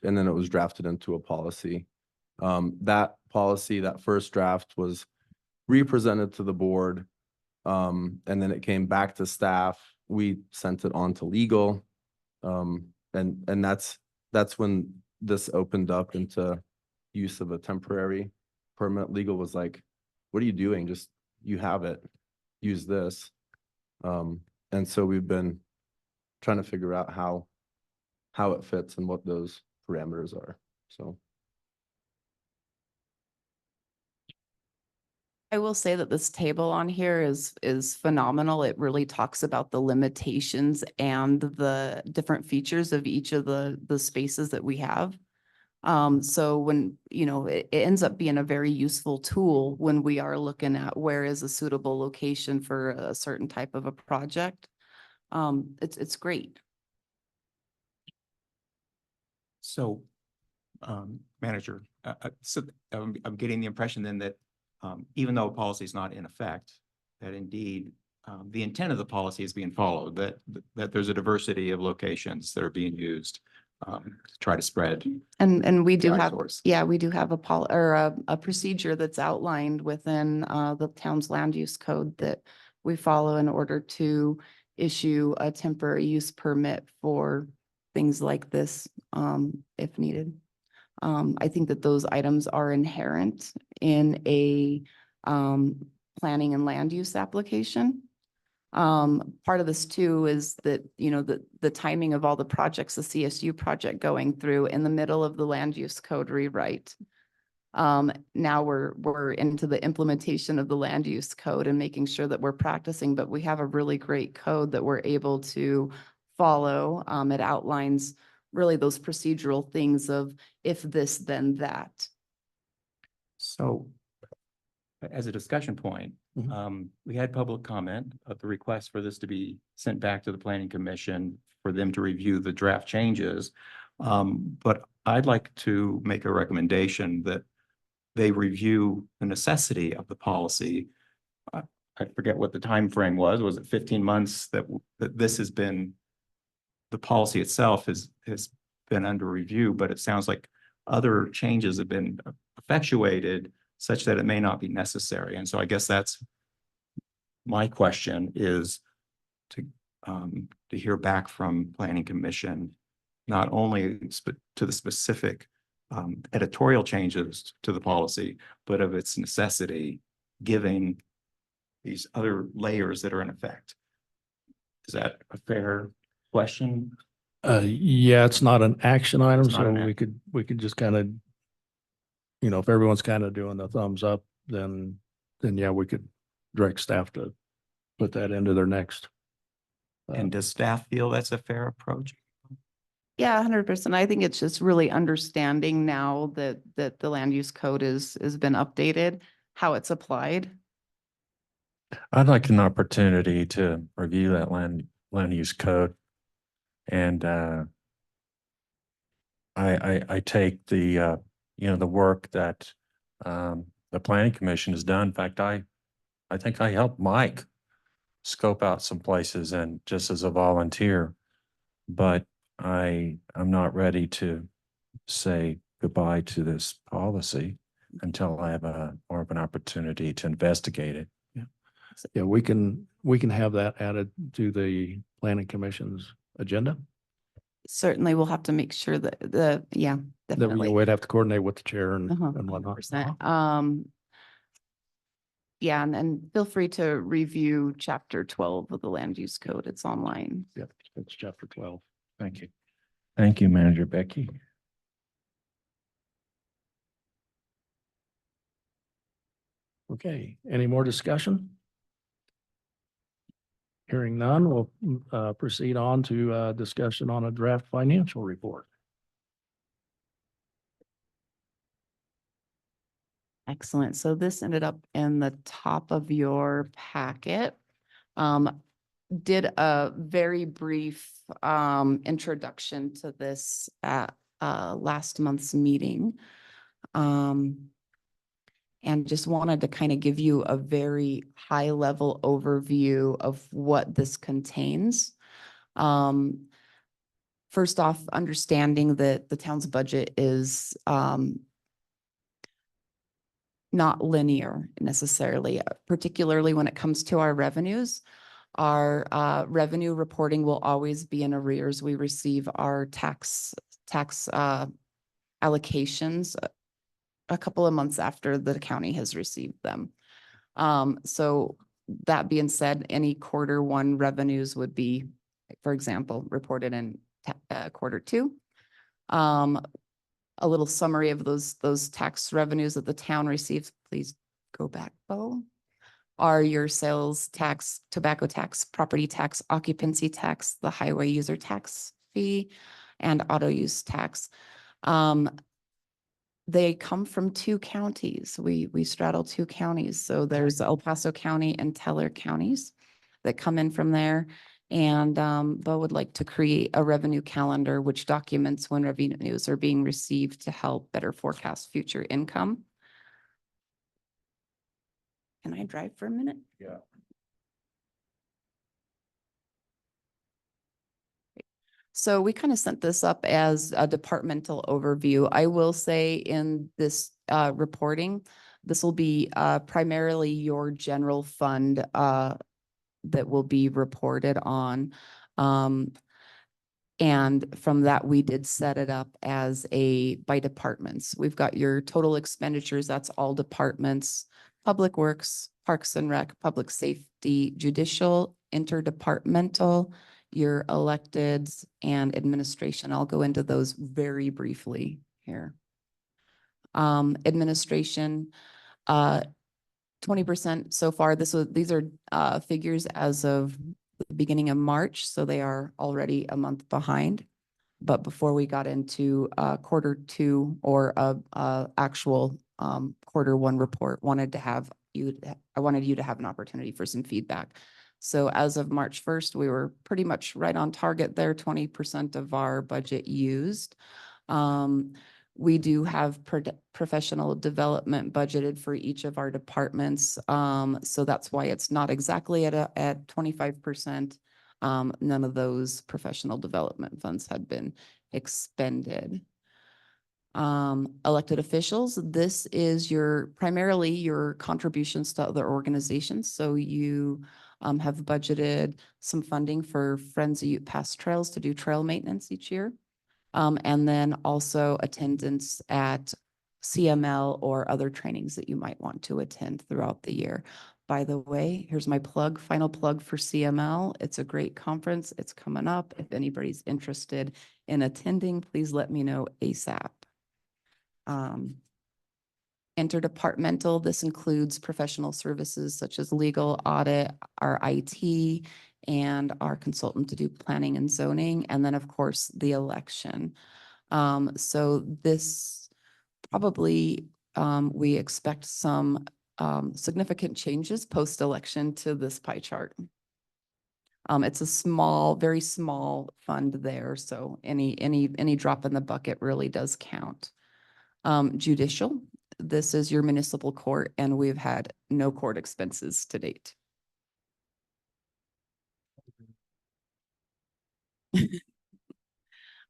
and then it was drafted into a policy. That policy, that first draft, was represented to the board. And then it came back to staff. We sent it on to legal. And that's when this opened up into use of a temporary permit. Legal was like, what are you doing? Just, you have it, use this. And so we've been trying to figure out how it fits and what those parameters are, so. I will say that this table on here is phenomenal. It really talks about the limitations and the different features of each of the spaces that we have. So when, it ends up being a very useful tool when we are looking at where is a suitable location for a certain type of a project. It's great. So, manager, so I'm getting the impression then that even though a policy is not in effect, that indeed the intent of the policy is being followed, that there's a diversity of locations that are being used to try to spread. And we do the have, eyesores. yeah, we do have a procedure that's outlined within the town's land use code that we follow in order to issue a temporary use permit for things like this, if needed. I think that those items are inherent in a planning and land use application. Part of this too is that, the timing of all the projects, the CSU project going through in the middle of the land use code rewrite. Now we're into the implementation of the land use code and making sure that we're practicing, but we have a really great code that we're able to follow. It outlines really those procedural things of if this, then that. So as a discussion point, Mhm. we had public comment of the request for this to be sent back to the planning commission for them to review the draft changes. But I'd like to make a recommendation that they review the necessity of the policy. I forget what the time frame was. Was it 15 months that this has been, the policy itself has been under review, but it sounds like other changes have been effectuated such that it may not be necessary. And so I guess that's my question is to hear back from Planning Commission, not only to the specific editorial changes to the policy, but of its necessity, given these other layers that are in effect. Is that a fair question? Yeah, it's not an action item, It's not so an we could just kind of, if everyone's kind of doing the thumbs up, then yeah, we could direct staff to put that into their next. And does staff feel that's a fair approach? Yeah, 100%. I think it's just really understanding now that the land use code has been updated, how it's applied. I'd like an opportunity to review that land use code. And I take the the work that the planning commission has done. In fact, I think I helped Mike scope out some places and just as a volunteer, but I'm not ready to say goodbye to this policy until I have more of an opportunity to investigate it. Yeah, we can have that added to the planning commission's agenda. Certainly we'll have to make sure that yeah, That definitely. we'd have to coordinate with the chair and Uh-huh, whatnot. 100%. Yeah, and feel free to review chapter 12 of the land use code. It's online. Yep, it's chapter 12. Thank you. Thank you, Manager Becky. Okay, any more discussion? Hearing none, we'll proceed on to discussion on a draft financial report. Excellent. So this ended up in the top of your packet. Did a very brief introduction to this at last month's meeting. And just wanted to kind of give you a very high level overview of what this contains. First off, understanding that the town's budget is not linear necessarily, particularly when it comes to our revenues. Our revenue reporting will always be in arrears. We receive our tax allocations a couple of months after the county has received them. So that being said, any quarter one revenues would be, for example, reported in quarter two. A little summary of those tax revenues that the town receives. Please go back, Bo. Are your sales tax, tobacco tax, property tax, occupancy tax, the highway user tax fee, and auto use tax. They come from two counties. We straddle two counties. So there's El Paso County and Teller counties that come in from there. And Bo would like to create a revenue calendar which documents when revenues are being received to help better forecast future income. Can I drive for a minute? Yeah. So we kind of sent this up as a departmental overview. I will say in this reporting, this will be primarily your general fund that will be reported on. And from that, we did set it up as by departments. We've got your total expenditures, that's all departments, Public Works, Parks and Rec, Public Safety, Judicial, Interdepartmental, your electeds, and administration. I'll go into those very briefly here. Administration, 20% so far. These are figures as of the beginning of March, so they are already a month behind. But before we got into quarter two or actual quarter one report, I wanted you to have an opportunity for some feedback. So as of March 1st, we were pretty much right on target there, 20% of our budget used. We do have professional development budgeted for each of our departments. So that's why it's not exactly at 25%. None of those professional development funds had been expended. Elected officials, this is primarily your contributions to other organizations. So you have budgeted some funding for Friends of Ute Pass Trails to do trail maintenance each year. And then also attendance at CML or other trainings that you might want to attend throughout the year. By the way, here's my final plug for CML. It's a great conference. It's coming up. If anybody's interested in attending, please let me know ASAP. Interdepartmental, this includes professional services such as legal, audit, our IT, and our consultant to do planning and zoning, and then of course the election. So this probably, we expect some significant changes post-election to this pie chart. It's a small, very small fund there, so any drop in the bucket really does count. Judicial, this is your municipal court, and we've had no court expenses to date.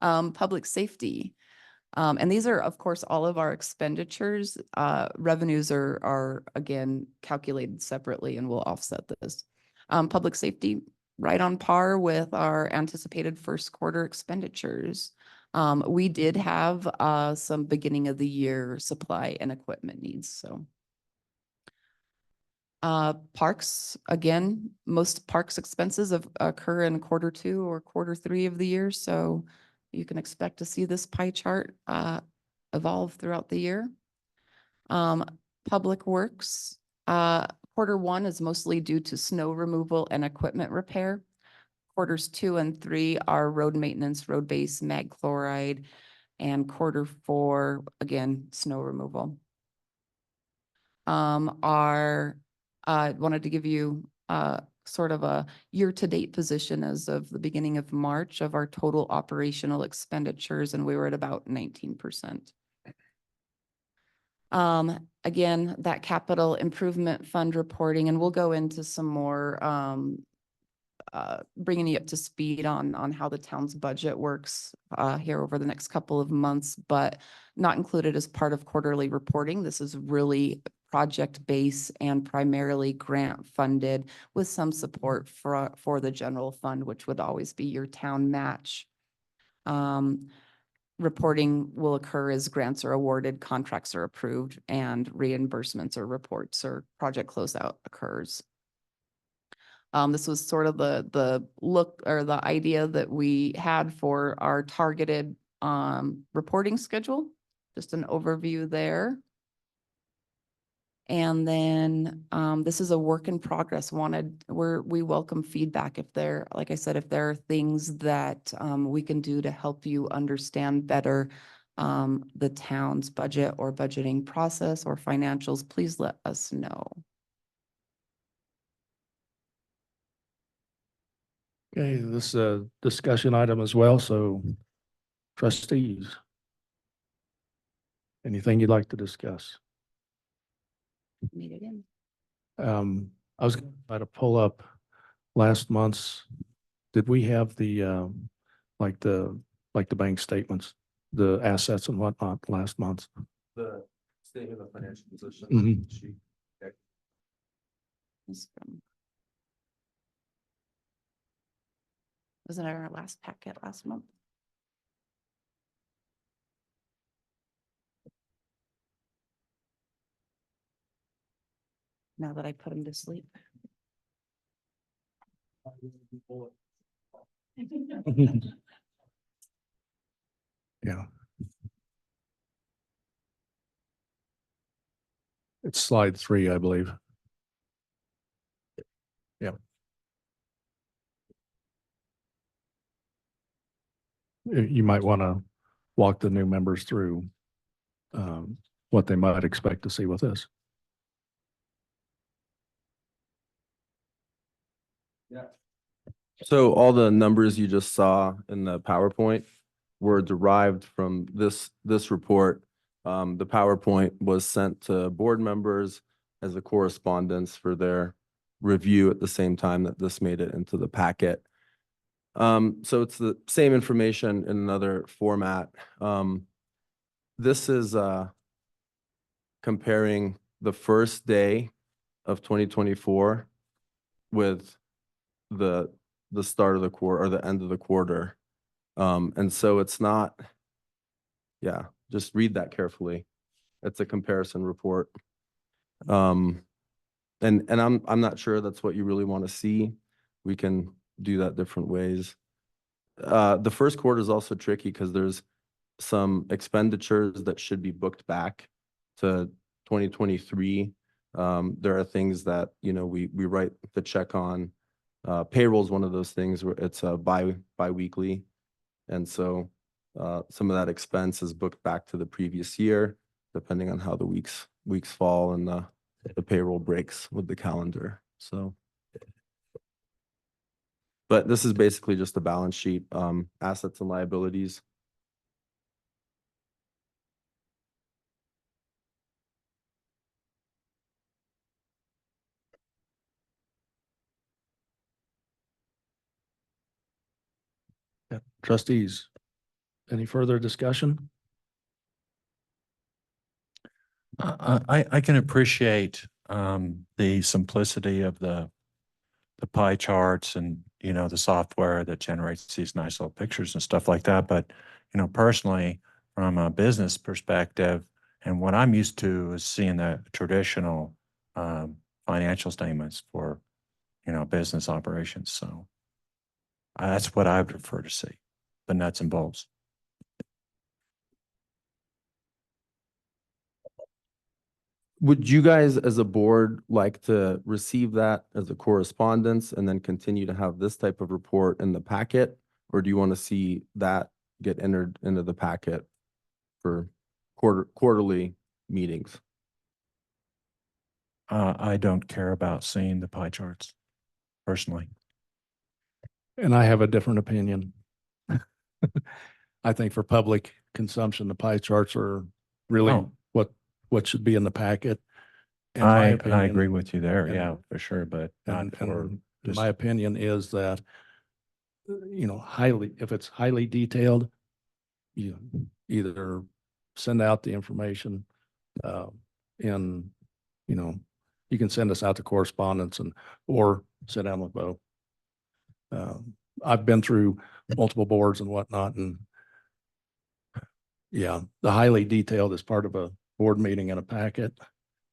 Public safety. And these are, of course, all of our expenditures. Revenues are again calculated separately and will offset this. Public safety, right on par with our anticipated first quarter expenditures. We did have some beginning of the year supply and equipment needs, so. Parks, again, most parks expenses occur in quarter 2 or quarter 3 of the year, so you can expect to see this pie chart evolve throughout the year. Public works, quarter 1 is mostly due to snow removal and equipment repair. Quarters 2 and 3 are road maintenance, road base, mag chloride, and quarter 4, again, snow removal. I wanted to give you sort of a year-to-date position as of the beginning of March of our total operational expenditures, and we were at about 19%. Again, that capital improvement fund reporting, and we'll go into some more bringing you up to speed on how the town's budget works here over the next couple of months, but not included as part of quarterly reporting. This is really project-based and primarily grant funded with some support for the general fund, which would always be your town match. Reporting will occur as grants are awarded, contracts are approved, and reimbursements or reports or project closeout occurs. This was sort of the look or the idea that we had for our targeted reporting schedule. Just an overview there. And then this is a work in progress. We welcome feedback if there, like I said, if there are things that we can do to help you understand better the town's budget or budgeting process or financials, please let us know. Okay, this is a discussion item as well, so trustees. Anything you'd like to discuss? Meet it in. I was going to try to pull up last month's, did we have the, like the bank statements, the assets and whatnot last month? The statement of financial position. Mhm. sheet. Wasn't it our last packet last month? Now that I put him to sleep. Yeah. It's slide 3, I believe. Yeah. You might want to walk the new members through what they might expect to see with this. So all the numbers you just saw in the PowerPoint were derived from this report. The PowerPoint was sent to board members as a correspondence for their review at the same time that this made it into the packet. So it's the same information in another format. This is comparing the first day of 2024 with the start of the quarter or the end of the quarter. And so it's not, yeah, just read that carefully. It's a comparison report. And I'm not sure that's what you really want to see. We can do that different ways. The first quarter is also tricky because there's some expenditures that should be booked back to 2023. There are things that, you know, we write the check on. Payroll is one of those things where it's bi-weekly. And so some of that expense is booked back to the previous year, depending on how the weeks fall and the payroll breaks with the calendar. So, but this is basically just a balance sheet, assets and liabilities. Trustees, any further discussion? I can appreciate the simplicity of the pie charts and, you know, the software that generates these nice little pictures and stuff like that. But, you know, personally, from a business perspective, and what I'm used to is seeing the traditional financial statements for, you know, business operations. So that's what I would prefer to see, the nuts and bolts. Would you guys as a board like to receive that as a correspondence and then continue to have this type of report in the packet? Or do you want to see that get entered into the packet for quarterly meetings? I don't care about seeing the pie charts personally. And I have a different opinion. I think for public consumption, the pie charts are really Oh. what should be in the packet. In my I opinion, agree with you there. and- Yeah, for sure. But not And, for and just, my opinion is that, you know, if it's highly detailed, you either send out the information, in, you know, you can send us out to correspondence or sit down with Bo. I've been through multiple boards and whatnot, and yeah, the highly detailed as part of a board meeting in a packet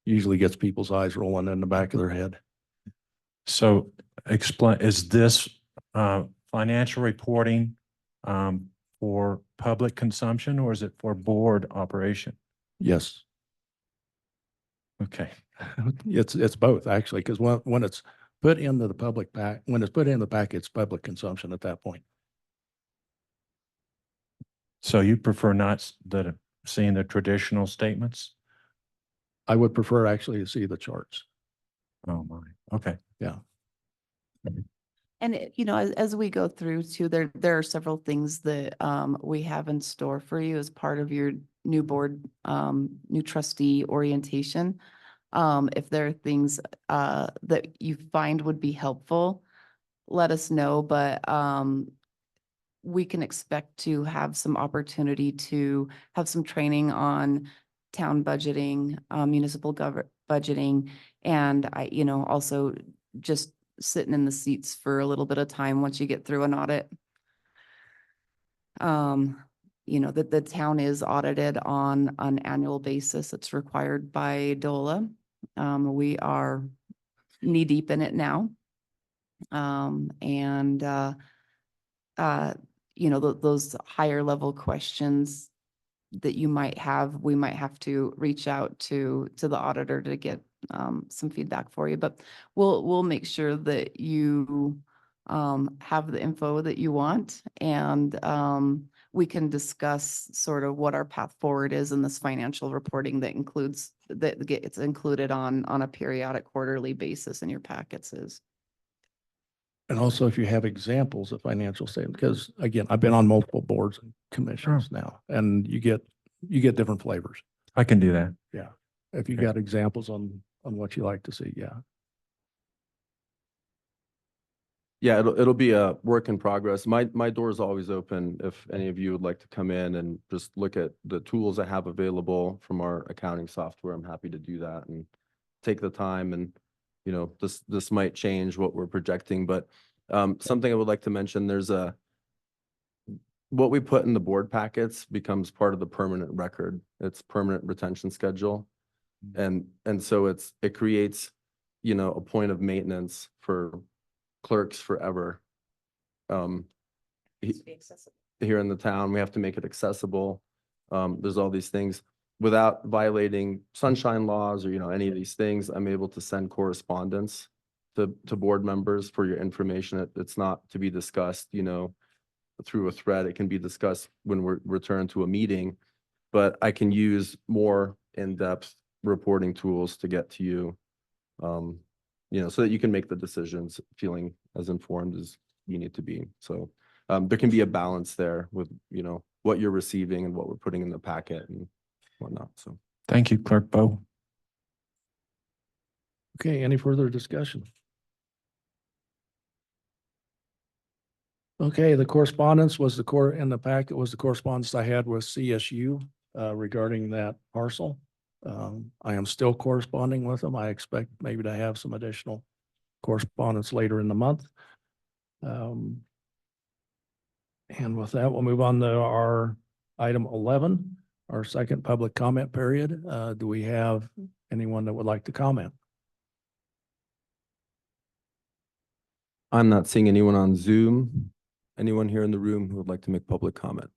usually gets people's eyes rolling in the back of their head. so explain, is this financial reporting for public consumption or is it for board operation? Yes, Okay. it's both actually, because when it's put into the public when it's put in the packet, it's public consumption at that point. So you prefer not seeing the traditional statements? I would prefer actually to see the charts. Oh my, okay. Yeah. And you know, as we go through too, there are several things that we have in store for you as part of your new board, new trustee orientation. If there are things that you find would be helpful, let us know, but we can expect to have some opportunity to have some training on town budgeting, municipal budgeting, and you know, also just sitting in the seats for a little bit of time once you get through an audit. You know, that the town is audited on an annual basis. It's required by DOLA. We are knee deep in it now. You know, those higher level questions that you might have, we might have to reach out to the auditor to get some feedback for you, but we'll make sure that you have the info that you want, and we can discuss sort of what our path forward is in this financial reporting that gets included on a periodic quarterly basis in your packets is. And also if you have examples of financial statement, because again, I've been on multiple boards and commissions now, and you get different flavors. I can do that. If you Okay. got examples on what you like to see, yeah. Yeah, it'll be a work in progress. My door is always open if any of you would like to come in and just look at the tools I have available from our accounting software. I'm happy to do that and take the time, and you know, this might change what we're projecting, but something I would like to mention, what we put in the board packets becomes part of the permanent record. It's permanent retention schedule. And so it creates, you know, a point of maintenance for clerks forever. he- Here in the town, we have to make it accessible. There's all these things. Without violating sunshine laws or, you know, any of these things, I'm able to send correspondence to board members for your information. It's not to be discussed, you know, through a thread. It can be discussed when we're returned to a meeting, but I can use more in-depth reporting tools to get to you. You know, so that you can make the decisions feeling as informed as you need to be. So there can be a balance there with, you know, what you're receiving and what we're putting in the packet and whatnot. So Thank you, Clerk Bo. Okay, any further discussion? Okay, the correspondence was in the packet was the correspondence I had with CSU regarding that parcel. I am still corresponding with them. I expect maybe to have some additional correspondence later in the month. And with that, we'll move on to our item 11, our second public comment period. Do we have anyone that would like to comment? I'm not seeing anyone on Zoom. Anyone here in the room who would like to make public comment?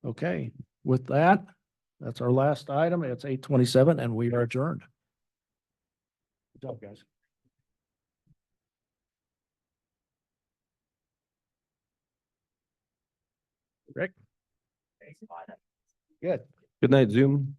Okay, with that, that's our last item. It's 8:27 and we are adjourned. Good job, guys. Rick? Good. Good night, Zoom.